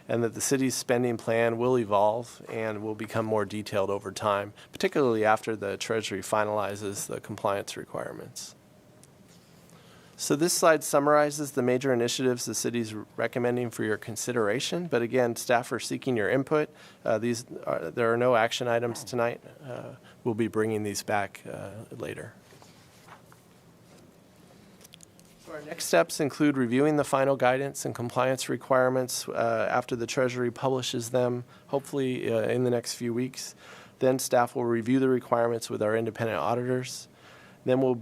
and that the city's spending plan will evolve and will become more detailed over time, particularly after the Treasury finalizes the compliance requirements. So this slide summarizes the major initiatives the city's recommending for your consideration. But again, staff are seeking your input. There are no action items tonight. We'll be bringing these back later. So our next steps include reviewing the final guidance and compliance requirements after the Treasury publishes them, hopefully in the next few weeks. Then staff will review the requirements with our independent auditors. Then we'll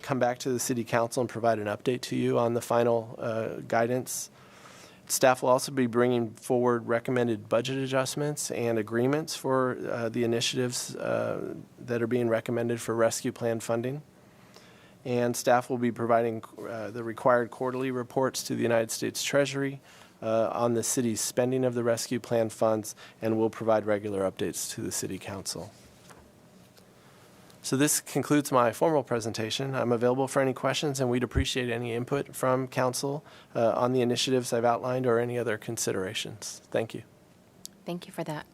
come back to the City Council and provide an update to you on the final guidance. Staff will also be bringing forward recommended budget adjustments and agreements for the initiatives that are being recommended for rescue plan funding. And staff will be providing the required quarterly reports to the United States Treasury on the city's spending of the rescue plan funds, and will provide regular updates to the City Council. So this concludes my formal presentation. I'm available for any questions, and we'd appreciate any input from council on the initiatives I've outlined or any other considerations. Thank you. Thank you for that.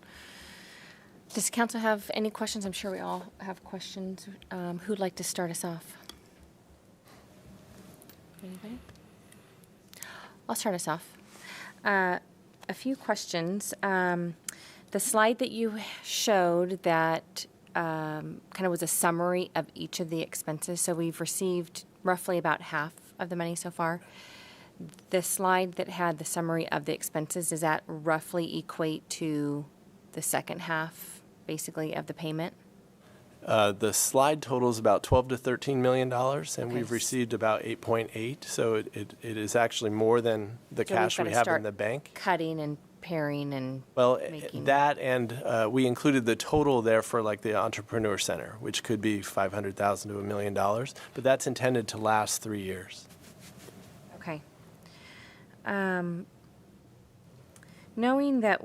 Does council have any questions? I'm sure we all have questions. Who'd like to start us off? Anybody? I'll start us off. A few questions. The slide that you showed that kind of was a summary of each of the expenses. So we've received roughly about half of the money so far. The slide that had the summary of the expenses, does that roughly equate to the second half, basically, of the payment? The slide totals about $12 to $13 million, and Okay. we've received about 8.8. So it is actually more than the So cash we've we gotta have start in the bank. Cutting and pairing and Well, making. that and we included the total there for like the Entrepreneur Center, which could be $500,000 to $1 million, but that's intended to last 3 years. Okay. Knowing that,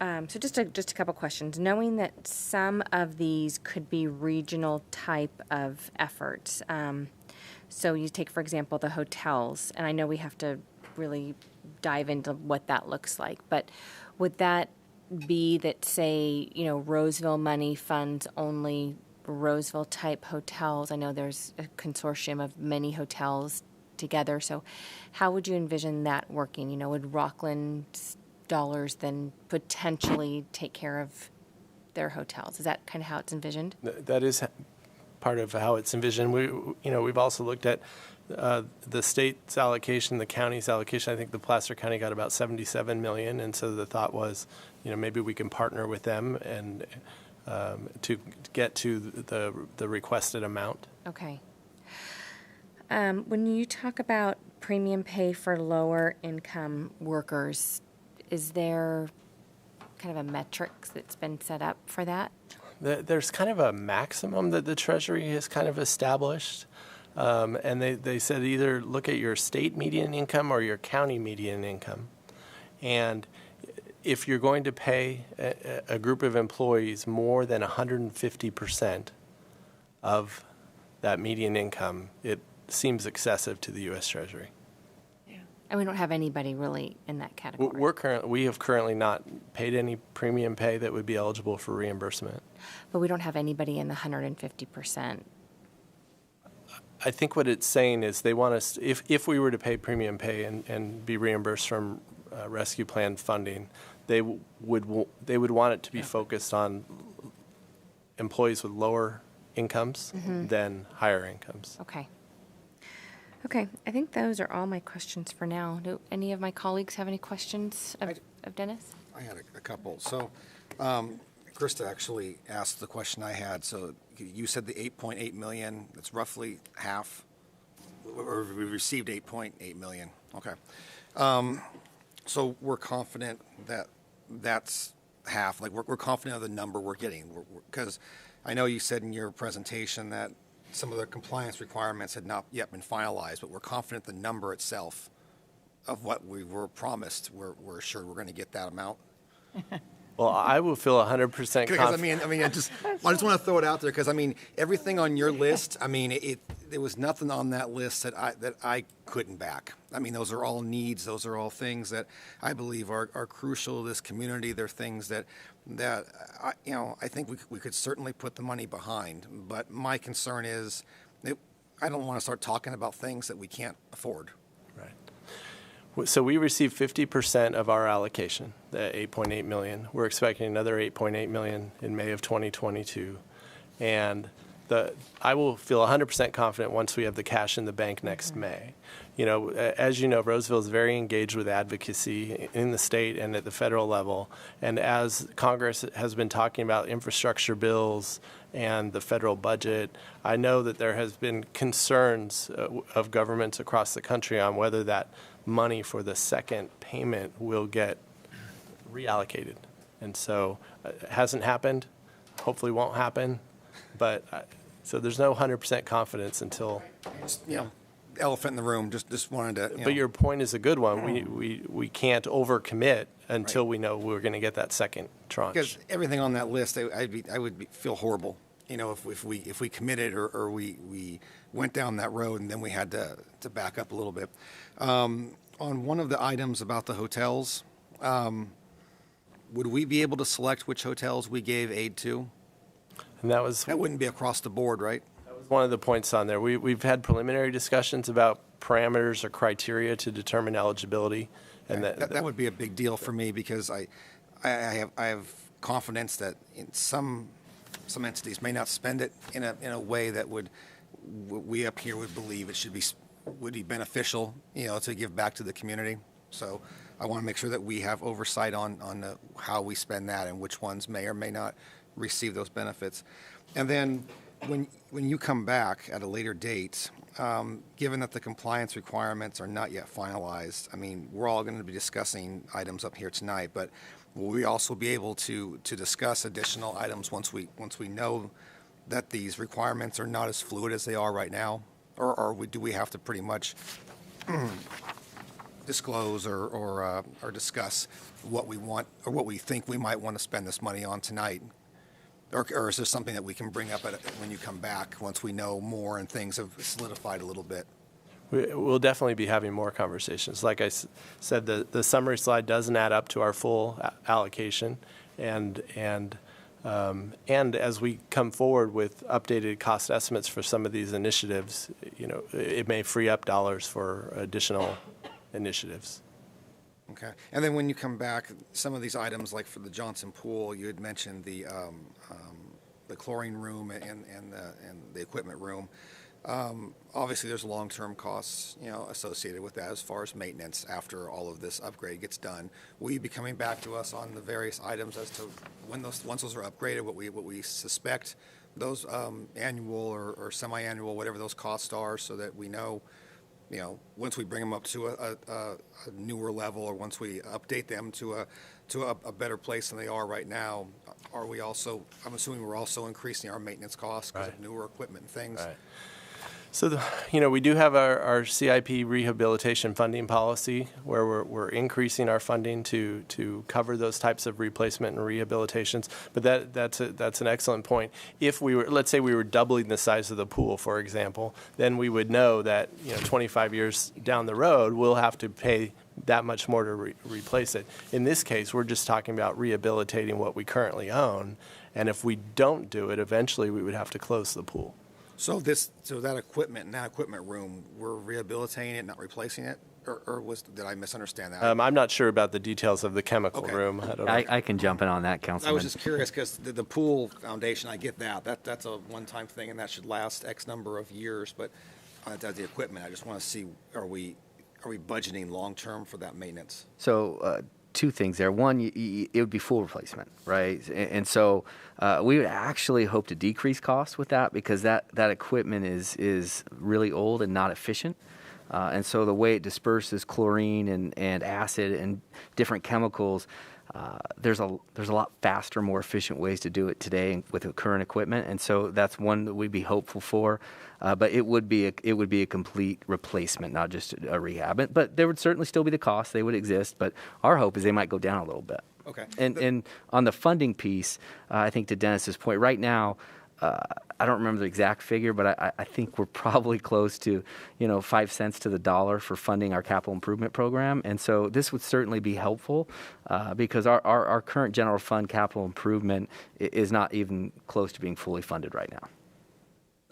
so just a couple questions. Knowing that some of these could be regional type of efforts. So you take, for example, the hotels, and I know we have to really dive into what that looks like, but would that be that, say, Roseville money funds only Roseville type hotels? I know there's a consortium of many hotels together, so how would you envision that working? Would Rockland's dollars then potentially take care of their hotels? Is that kind of how it's envisioned? That is part of how it's envisioned. We've also looked at the state's allocation, the county's allocation. I think the Placer County got about $77 million, and so the thought was, maybe we can partner with them and to get to the requested amount. Okay. When you talk about premium pay for lower income workers, is there kind of a metric that's been set up for that? There's kind of a maximum that the Treasury has kind of established. And they said either look at your state median income or your county median income. And if you're going to pay a group of employees more than 150% of that median income, it seems excessive to the U.S. Treasury. Yeah. And we don't have anybody really in that category. We have currently not paid any premium pay that would be eligible for reimbursement. But we don't have anybody in the 150%. I think what it's saying is they want us, if we were to pay premium pay and be reimbursed from rescue plan funding, they would want it to be focused on employees with lower incomes than higher incomes. Okay. Okay, I think those are all my questions for now. Do any of my colleagues have any questions of Dennis? I had a couple. So Krista actually asked the question I had. So you said the 8.8 million, that's roughly half, or we received 8.8 million. Okay. So we're confident that that's half, like we're confident of the number we're getting, because I know you said in your presentation that some of the compliance requirements had not yet been finalized, but we're confident the number itself of what we were promised, we're sure we're going to get that amount. Well, I will feel 100% Because confident. I just want to throw it out there because everything on your list. There was nothing on that list that I couldn't back. Those are all needs. Those are all things that I believe are crucial to this community. They're things that I think we could certainly put the money behind. But my concern is, I don't want to start talking about things that we can't afford. Right. So we received 50% of our allocation, the $8.8 million. We're expecting another $8.8 million in May of 2022. And I will feel 100% confident once we have the cash in the bank next May. As you know, Roseville is very engaged with advocacy in the state and at the federal level. And as Congress has been talking about infrastructure bills and the federal budget, I know that there has been concerns of governments across the country on whether that money for the second payment will get reallocated. And so it hasn't happened, hopefully won't happen, but so there's no 100% confidence until. Elephant in the room, just wanted to. But your point is a good one. We can't overcommit until we know we're going to get that second tranche. Because everything on that list, I would feel horrible, if we committed or we went down that road and then we had to back up a little bit. On one of the items about the hotels, would we be able to select which hotels we gave aid to? And that wouldn't be across the board, right? One of the points on there. We've had preliminary discussions about parameters or criteria to determine eligibility, and that would be a big deal for me because I have confidence that in some entities may not spend it in a way that we up here would believe it would be beneficial, to give back to the community. So I want to make sure that we have oversight on how we spend that and which ones may or may not receive those benefits, and then. When you come back at a later date, given that the compliance requirements are not yet finalized, we're all going to be discussing items up here tonight, but will we also be able to discuss additional items once we know that these requirements are not as fluid as they are right now? Or do we have to pretty much disclose or discuss what we want or what we think we might want to spend this money on tonight? Or is there something that we can bring up when you come back once we know more and things have solidified a little bit? We'll definitely be having more conversations. Like I said, the summary slide doesn't add up to our full allocation, and as we come forward with updated cost estimates for some of these initiatives, it may free up dollars for additional initiatives. Okay. And then when you come back, some of these items, like for the Johnson Pool, you had mentioned the chlorine room and the equipment room. Obviously, there's long-term costs, associated with that as far as maintenance after all of this upgrade gets done. Will you be coming back to us on the various items as to once those are upgraded, what we suspect those annual or semi-annual, whatever those costs are, so that we know? Once we bring them up to a newer level, or once we update them to a better place than they are right now, are we also? I'm assuming we're also increasing our maintenance costs because of newer equipment and things. Right. So, we do have our CIP rehabilitation funding policy where we're increasing our funding to cover those types of replacement and rehabilitations. But that's an excellent point. If let's say we were doubling the size of the pool, for example, then we would know that 25 years down the road we'll have to pay that much more to replace it. In this case, we're just talking about rehabilitating what we currently own, and if we don't do it, eventually we would have to close the pool. So that equipment in that equipment room, we're rehabilitating it, not replacing it, or did I misunderstand that? I'm not sure about the details of the chemical room. I don't know. I can jump in on that, Councilman. I was just curious because the pool foundation, I get that's a one-time thing and that should last X number of years. But the equipment, I just want to see, are we budgeting long-term for that maintenance? So two things there. One, it would be full replacement, right? And so we would actually hope to decrease costs with that because that equipment is really old and not efficient. And so the way it disperses chlorine and acid and different chemicals, there's a lot faster, more efficient ways to do it today with the current equipment. And so that's one that we'd be hopeful for. But it would be a complete replacement, not just a rehab. But there would certainly still be the costs; they would exist. But our hope is they might go down a little bit. Okay. And on the funding piece, I think to Dennis's point, right now, I don't remember the exact figure, but I think we're probably close to, 5 cents to the dollar for funding our capital improvement program. And so this would certainly be helpful because our current general fund capital improvement is not even close to being fully funded right now.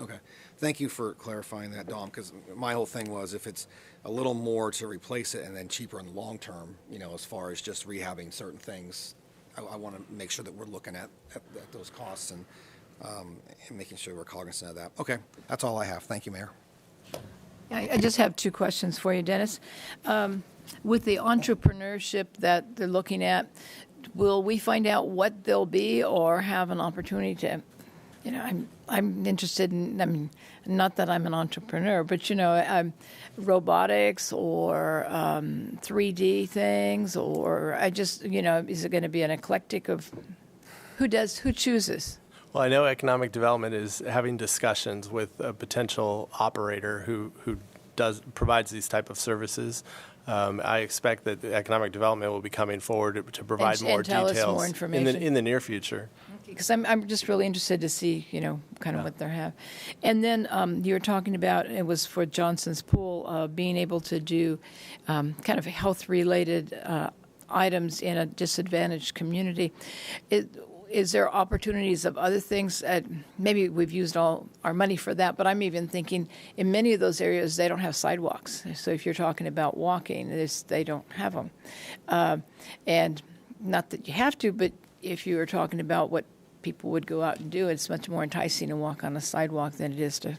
Okay. Thank you for clarifying that, Dom, because my whole thing was if it's a little more to replace it and then cheaper in the long term, as far as just rehabbing certain things, I want to make sure that we're looking at those costs and making sure we're cognizant of that. Okay, that's all I have. Thank you, Mayor. I just have two questions for you, Dennis. With the entrepreneurship that they're looking at, will we find out what they'll be or have an opportunity to, I'm interested in, not that I'm an entrepreneur, but, robotics or 3D things, or is it going to be an eclectic of who chooses? Well, I know economic development is having discussions with a potential operator who provides these type of services. I expect that the economic development will be coming forward to provide more tell details us more information. in the near future. Because I'm just really interested to see, kind of what they have. And then you were talking about, it was for Johnson's Pool, being able to do kind of health-related items in a disadvantaged community. Is there opportunities of other things? Maybe we've used all our money for that, but I'm even thinking in many of those areas, they don't have sidewalks. So if you're talking about walking, they don't have them. And not that you have to, but if you were talking about what people would go out and do, it's much more enticing to walk on a sidewalk than it is to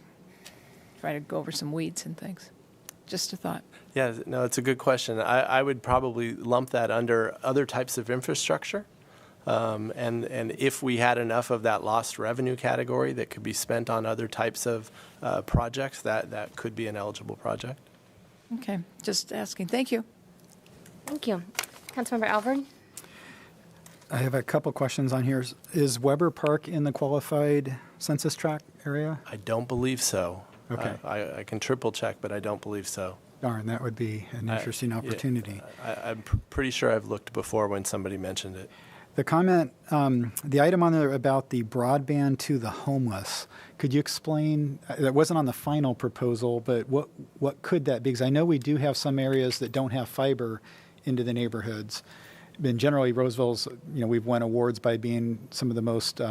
try to go over some weeds and things. Just a thought. Yeah, no, it's a good question. I would probably lump that under other types of infrastructure. And if we had enough of that lost revenue category that could be spent on other types of projects, that could be an eligible project. Okay, just asking. Thank you. Thank you. Councilmember Alvord? I have a couple questions on here. Is Weber Park in the qualified census tract area? I don't believe so. Okay. I can triple check, but I don't believe so. Darn, that would be an interesting opportunity. I'm pretty sure I've looked before when somebody mentioned it. The comment, the item on there about the broadband to the homeless, could you explain, that wasn't on the final proposal, but what could that be? Because I know we do have some areas that don't have fiber into the neighborhoods. And generally, Roseville's, we've won awards by being some of the most,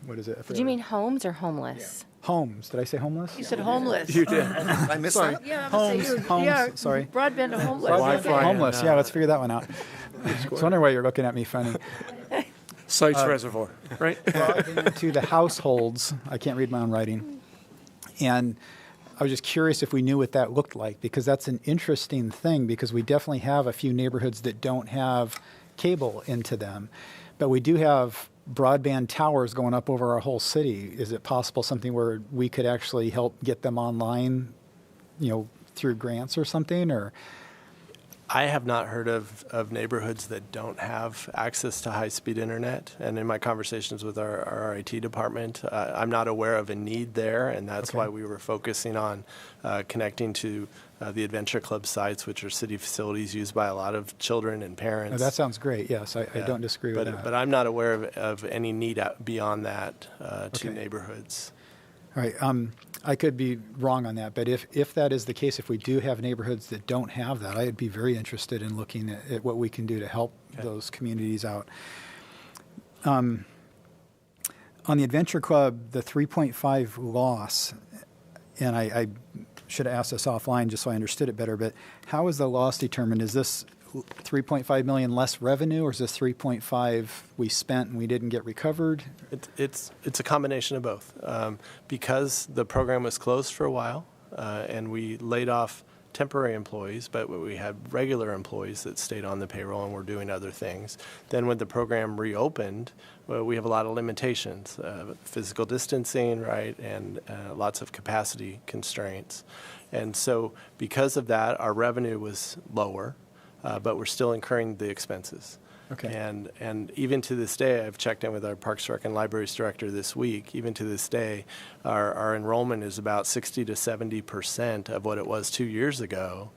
what is it? Did you mean homes or homeless? Homes. Did I say homeless? You said homeless. You did. I missed that? Yeah, Homes, sorry. Broadband to homeless. Broadband homeless, yeah, let's figure that one out. I was wondering why you're looking at me funny. Sites Reservoir, right? Broadband to the households. I can't read my own writing. And I was just curious if we knew what that looked like, because that's an interesting thing, because we definitely have a few neighborhoods that don't have cable into them. But we do have broadband towers going up over our whole city. Is it possible something where we could actually help get them online, through grants or something, or? I have not heard of neighborhoods that don't have access to high-speed internet. And in my conversations with our IT department, I'm not aware of a need there, and that's why we were focusing on connecting to the Adventure Club sites, which are city facilities used by a lot of children and parents. Oh, that sounds great, yes. I don't disagree with that. But I'm not aware of any need beyond that to neighborhoods. All right. I could be wrong on that, but if that is the case, if we do have neighborhoods that don't have that, I'd be very interested in looking at what we can do to help those communities out. On the Adventure Club, the 3.5 loss, and I should have asked this offline just so I understood it better, but how is the loss determined? Is this 3.5 million less revenue, or is this 3.5 we spent and we didn't get recovered? It's a combination of both. Because the program was closed for a while, and we laid off temporary employees, but we had regular employees that stayed on the payroll and were doing other things. Then when the program reopened, we have a lot of limitations, physical distancing, right, and lots of capacity constraints. And so because of that, our revenue was lower. But we're still incurring the expenses. Okay. And even to this day, I've checked in with our Parks Rec and Libraries director this week. Even to this day, our enrollment is about 60 to 70% of what it was 2 years ago,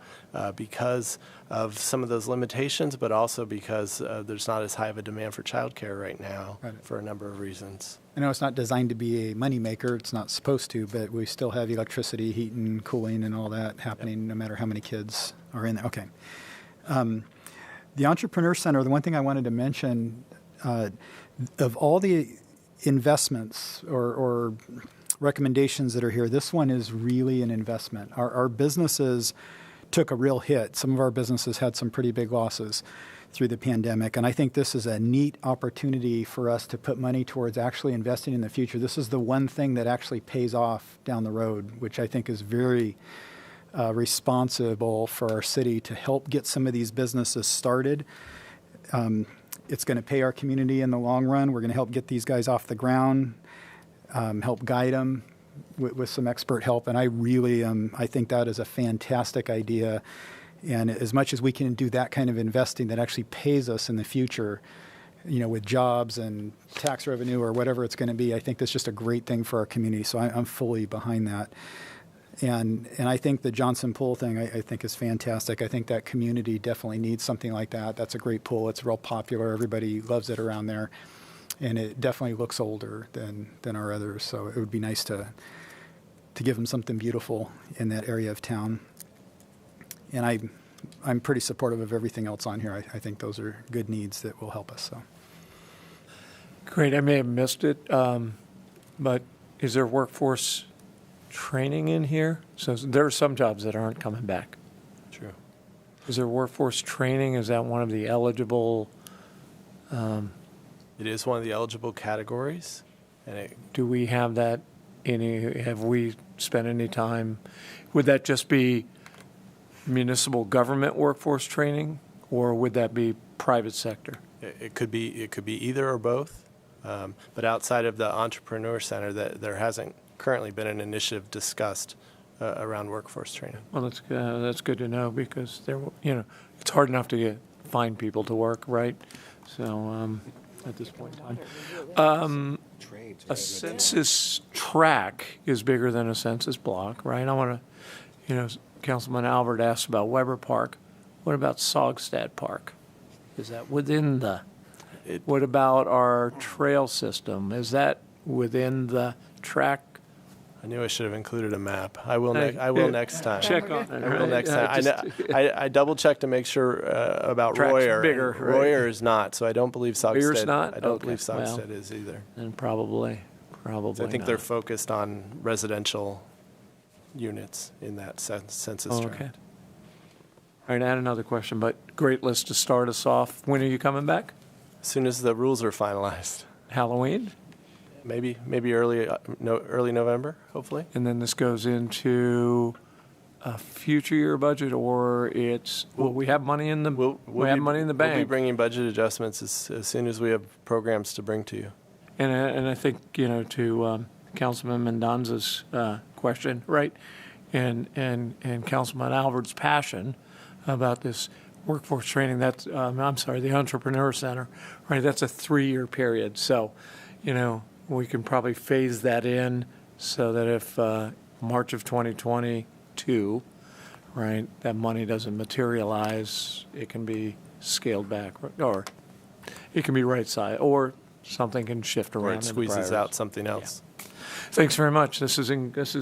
because of some of those limitations, but also because there's not as high of a demand for childcare right now for a number of reasons. I know it's not designed to be a moneymaker. It's not supposed to, but we still have electricity, heating, cooling, and all that happening no matter how many kids are in there. Okay. The Entrepreneur Center, the one thing I wanted to mention, of all the investments or recommendations that are here, this one is really an investment. Our businesses took a real hit. Some of our businesses had some pretty big losses through the pandemic, and I think this is a neat opportunity for us to put money towards actually investing in the future. This is the one thing that actually pays off down the road, which I think is very responsible for our city to help get some of these businesses started. It's going to pay our community in the long run. We're going to help get these guys off the ground, help guide them with some expert help. And I really, I think that is a fantastic idea. And as much as we can do that kind of investing that actually pays us in the future, with jobs and tax revenue or whatever it's going to be, I think that's just a great thing for our community. So I'm fully behind that. And I think the Johnson Pool thing, I think is fantastic. I think that community definitely needs something like that. That's a great pool. It's real popular. Everybody loves it around there. And it definitely looks older than our others. So it would be nice to give them something beautiful in that area of town. And I'm pretty supportive of everything else on here. I think those are good needs that will help us. So. Great. I may have missed it, but is there workforce training in here? So there are some jobs that aren't coming back. True. Is there workforce training? Is that one of the eligible? It is one of the eligible categories. And Do we have that? Have we spent any time? Would that just be municipal government workforce training, or would that be private sector? it could be either or both. But outside of the Entrepreneur Center, there hasn't currently been an initiative discussed around workforce training. Well, that's good to know, because it's hard enough to find people to work, right? So at this point in time, a census tract is bigger than a census block, right? I want to, Councilman Albert asked about Weber Park. What about Saugstad Park? Is that within the? What about our trail system? Is that within the tract? I knew I should have included a map. I will next time. Check on it. I will next time. I double checked to make sure about Royer. Bigger, right? Royer is not, so I don't believe Saugstad. Royer's not? I don't Okay. believe Saugstad is either. And probably So I think not. they're focused on residential units in that census tract. Okay. All right, I had another question, but great list to start us off. When are you coming back? As soon as the rules are finalized, Halloween? maybe early November, hopefully. And then this goes into a future year budget, or we have money in the money in the bank. We'll be bringing budget adjustments as soon as we have programs to bring to you. And I think to Councilman Mendonza's question, right, and Councilman Albert's passion about this workforce training. That's the Entrepreneur Center, right? That's a 3-year period. So, we can probably phase that in so that if March of 2022, right, that money doesn't materialize, it can be scaled back, or it can be right side, or something can shift around. Or in it the squeezes priorities. out something else. Yeah. Thanks very much. This is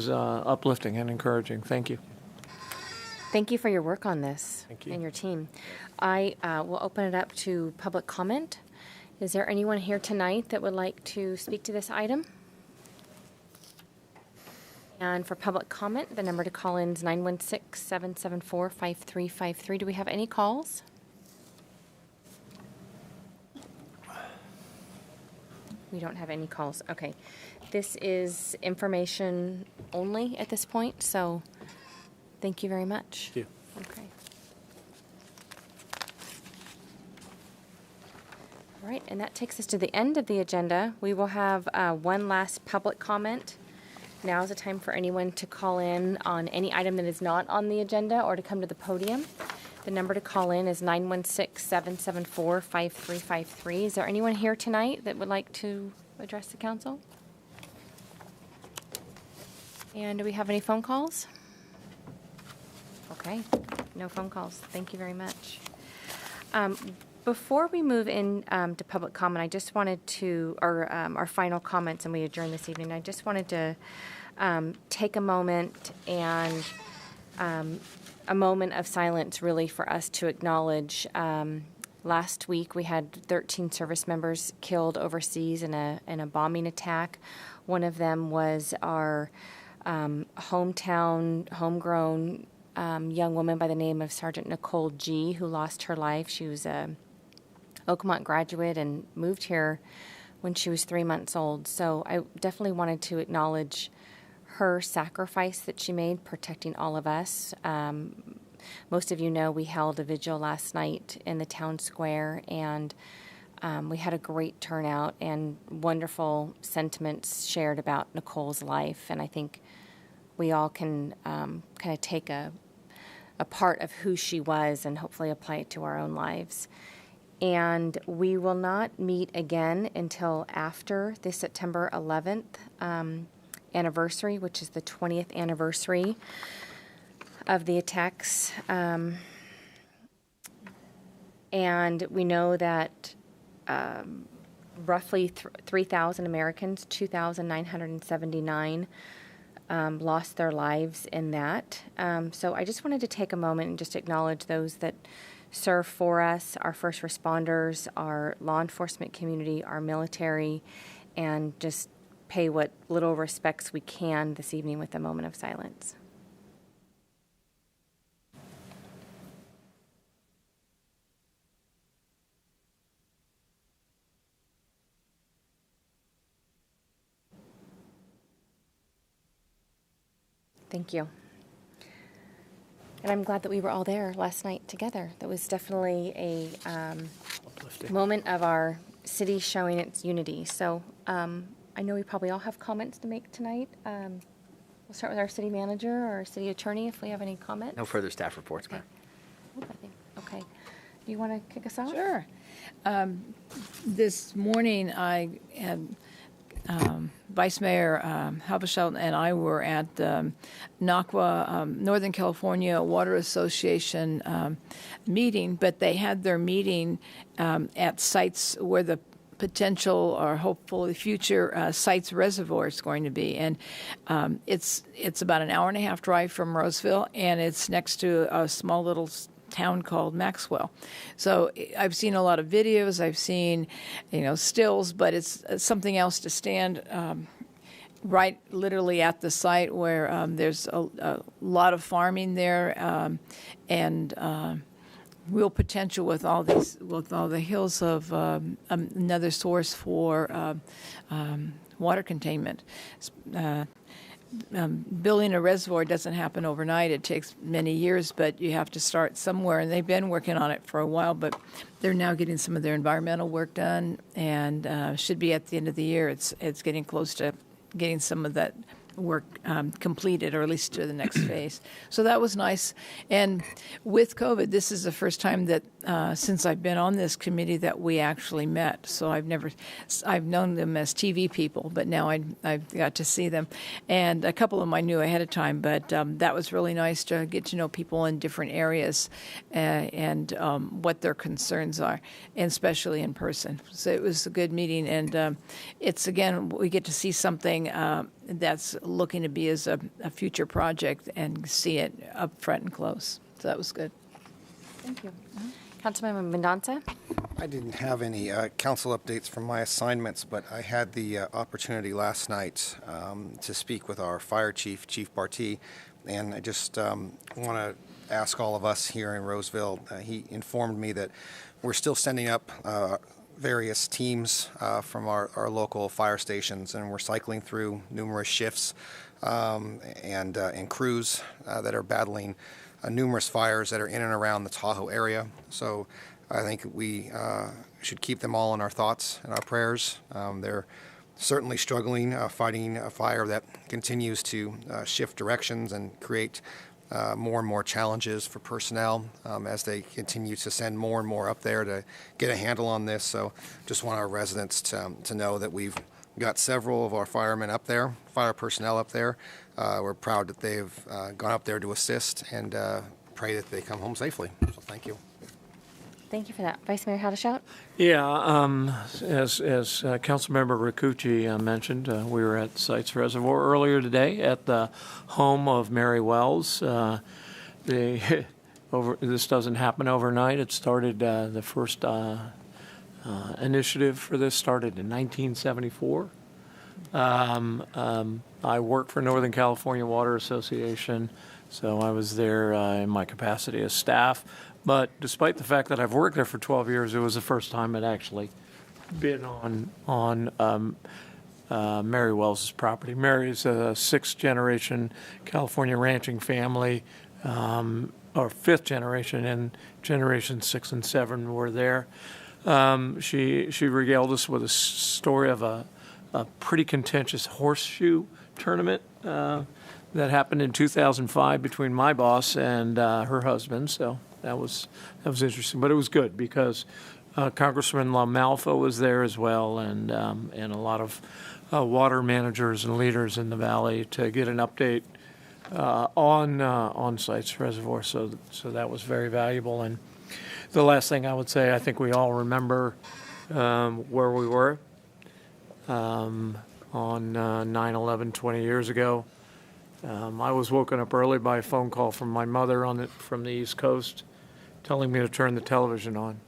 uplifting and encouraging. Thank you. Thank you for your work on this. Thank you. And your team. I will open it up to public comment. Is there anyone here tonight that would like to speak to this item? And for public comment, the number to call in is 916-774-5353. Do we have any calls? We don't have any calls. Okay. This is information only at this point, so thank you very much. Thank you. Okay. All right, and that takes us to the end of the agenda. We will have one last public comment. Now is the time for anyone to call in on any item that is not on the agenda or to come to the podium. The number to call in is 916-774-5353. Is there anyone here tonight that would like to address the council? And do we have any phone calls? Okay, no phone calls. Thank you very much. Before we move in to public comment, I just wanted to, or our final comments, and we adjourn this evening, I just wanted to take a moment and a moment of silence really for us to acknowledge. Last week we had 13 service members killed overseas in a bombing attack. One of them was our homegrown young woman by the name of Sergeant Nicole G., who lost her life. She was a Oakmont graduate and moved here when she was 3 months old. So I definitely wanted to acknowledge her sacrifice that she made protecting all of us. Most of you know we held a vigil last night in the town square, and we had a great turnout and wonderful sentiments shared about Nicole's life. And I think we all can kind of take a part of who she was and hopefully apply it to our own lives. And we will not meet again until after the September 11th anniversary, which is the 20th anniversary of the attacks. And we know that roughly 3,000 Americans, 2,979, lost their lives in that. So I just wanted to take a moment and just acknowledge those that serve for us, our first responders, our law enforcement community, our military, and just pay what little respects we can this evening with a moment of silence. Thank you. And I'm glad that we were all there last night together. That was definitely a moment of our city showing its unity. So I know we probably all have comments to make tonight. We'll start with our city manager or our city attorney if we have any comments. No further staff reports, Okay. ma'am. Okay. Do you want to kick us off? Sure. This morning, I had Vice Mayor Halberstadt and I were at the NACWA, Northern California Water Association meeting, but they had their meeting at sites where the potential or hopefully future sites reservoir is going to be. And it's about an hour and a half drive from Roseville, and it's next to a small little town called Maxwell. So I've seen a lot of videos, I've seen, stills, but it's something else to stand right literally at the site where there's a lot of farming there and real potential with all the hills of another source for water containment. Building a reservoir doesn't happen overnight. It takes many years, but you have to start somewhere, and they've been working on it for a while, but they're now getting some of their environmental work done, and should be at the end of the year. It's getting close to getting some of that work completed, or at least to the next phase. So that was nice. And with COVID, this is the first time that since I've been on this committee that we actually met. So I've known them as TV people, but now I've got to see them. And a couple of them I knew ahead of time, but that was really nice to get to know people in different areas and what their concerns are, and especially in person. So it was a good meeting, and it's, again, we get to see something that's looking to be as a future project and see it up front and close. So that was good. Thank you. Councilmember Mendonça? I didn't have any council updates from my assignments, but I had the opportunity last night to speak with our fire chief, Chief Barty, and I just want to ask all of us here in Roseville. He informed me that we're still sending up various teams from our local fire stations, and we're cycling through numerous shifts and crews that are battling numerous fires that are in and around the Tahoe area. So I think we should keep them all in our thoughts and our prayers. They're certainly struggling, fighting a fire that continues to shift directions and create more and more challenges for personnel as they continue to send more and more up there to get a handle on this. So just want our residents to know that we've got several of our firemen up there, fire personnel up there. We're proud that they've gone up there to assist, and pray that they come home safely. So thank you. Thank you for that. Vice Mayor Hadashout? Yeah, as Councilmember Rakucci mentioned, we were at Sites Reservoir earlier today at the home of Mary Wells. This doesn't happen overnight. It started, the first initiative for this started in 1974. I work for Northern California Water Association, so I was there in my capacity as staff. But despite the fact that I've worked there for 12 years, it was the first time I'd actually been on Mary Wells' property. Mary's a sixth-generation California ranching family, or fifth generation, and generation 6 and 7 were there. She regaled us with a story of a pretty contentious horseshoe tournament that happened in 2005 between my boss and her husband. So that was interesting, but it was good because Congressman LaMalfa was there as well, and a lot of water managers and leaders in the valley to get an update on Sites Reservoir. So that was very valuable. And the last thing I would say, I think we all remember where we were on 9/11 20 years ago. I was woken up early by a phone call from my mother from the East Coast telling me to turn the television on.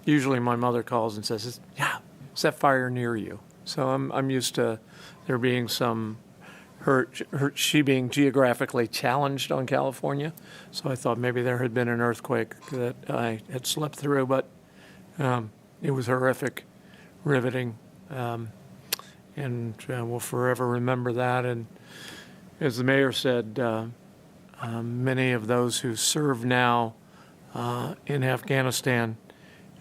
Usually my mother calls and says, "Yeah, is that fire near you?" So I'm used to there being some she being geographically challenged on California. So I thought maybe there had been an earthquake that I had slept through, but it was horrific, riveting, and we'll forever remember that. And as the mayor said, many of those who serve now in Afghanistan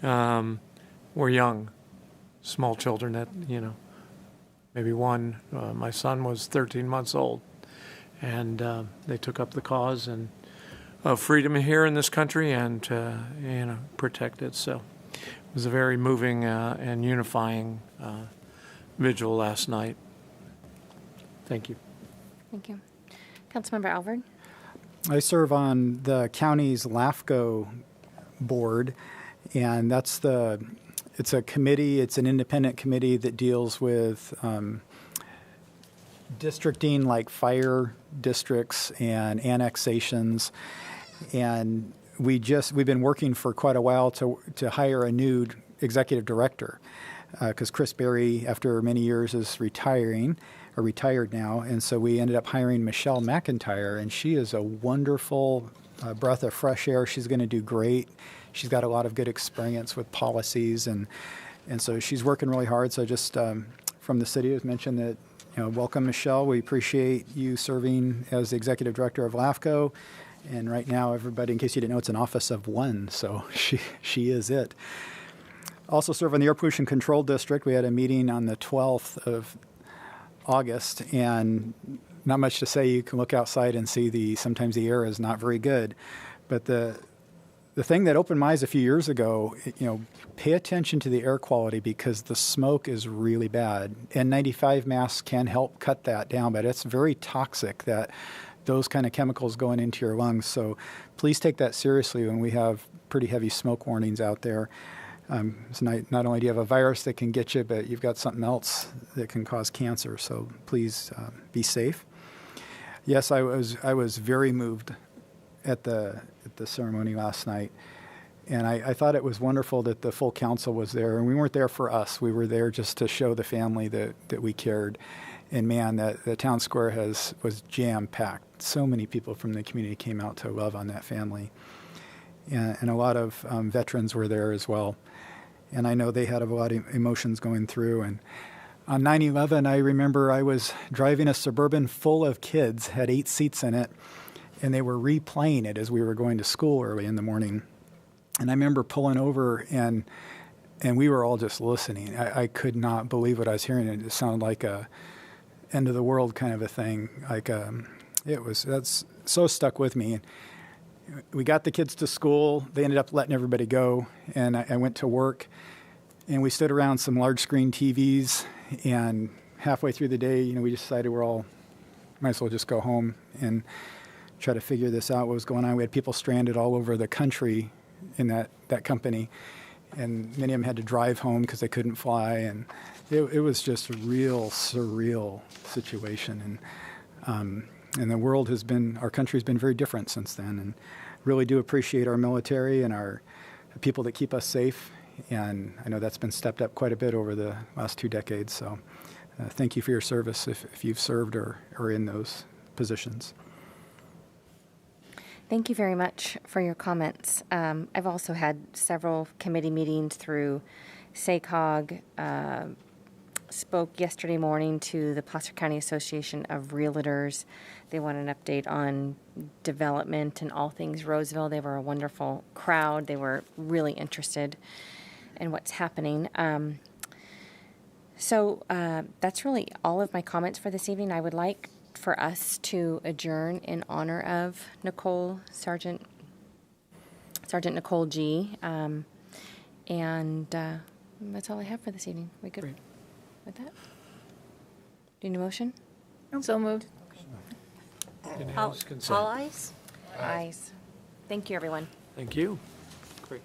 were young, small children that, maybe one, my son was 13 months old, and they took up the cause and of freedom here in this country and to, protect it. So it was a very moving and unifying vigil last night. Thank you. Thank you. Councilmember Alvord? I serve on the county's LAFCO board, and it's a committee, it's an independent committee that deals with districting like fire districts and annexations. And we've been working for quite a while to hire a new executive director because Chris Berry, after many years, is retired now. And so we ended up hiring Michelle McIntyre, and she is a wonderful breath of fresh air. She's going to do great. She's got a lot of good experience with policies, and so she's working really hard. So just from the city, has mentioned that, welcome, Michelle. We appreciate you serving as the executive director of LAFCO. And right now, everybody, in case you didn't know, it's an office of one, so she is it. Also serve on the Air Pollution Control District. We had a meeting on the 12th of August, and not much to say. You can look outside and see sometimes the air is not very good. But the thing that opened my eyes a few years ago, pay attention to the air quality because the smoke is really bad. N95 masks can help cut that down, but it's very toxic, that those kind of chemicals going into your lungs. So please take that seriously when we have pretty heavy smoke warnings out there. So not only do you have a virus that can get you, but you've got something else that can cause cancer. So please be safe. Yes, I was very moved at the ceremony last night, and I thought it was wonderful that the full council was there. And we weren't there for us; we were there just to show the family that we cared. And man, the town square was jam packed. So many people from the community came out to love on that family, and a lot of veterans were there as well. And I know they had a lot of emotions going through. And on 9/11, I remember I was driving a Suburban full of kids, had 8 seats in it, and they were replaying it as we were going to school early in the morning. And I remember pulling over, and we were all just listening. I could not believe what I was hearing. It sounded like a end of the world kind of a thing, like That's so stuck with me. We got the kids to school. They ended up letting everybody go, and I went to work, and we stood around some large screen TVs, and halfway through the day, we decided might as well just go home and try to figure this out, what was going on. We had people stranded all over the country in that company, and many of them had to drive home because they couldn't fly, and it was just a real surreal situation. And the world our country's been very different since then, and really do appreciate our military and our people that keep us safe. And I know that's been stepped up quite a bit over the last 2 decades. So thank you for your service if you've served or are in those positions. Thank you very much for your comments. I've also had several committee meetings through SACOG, spoke yesterday morning to the Placer County Association of Realtors. They want an update on development and all things Roseville. They were a wonderful crowd. They were really interested in what's happening. So that's really all of my comments for this evening. I would like for us to adjourn in honor of Sergeant Nicole G. And that's all I have for this evening. We good with that? Do you need a motion? So moved. Unanimous consent. All ayes? Ayes. Thank you, everyone. Thank you. Great.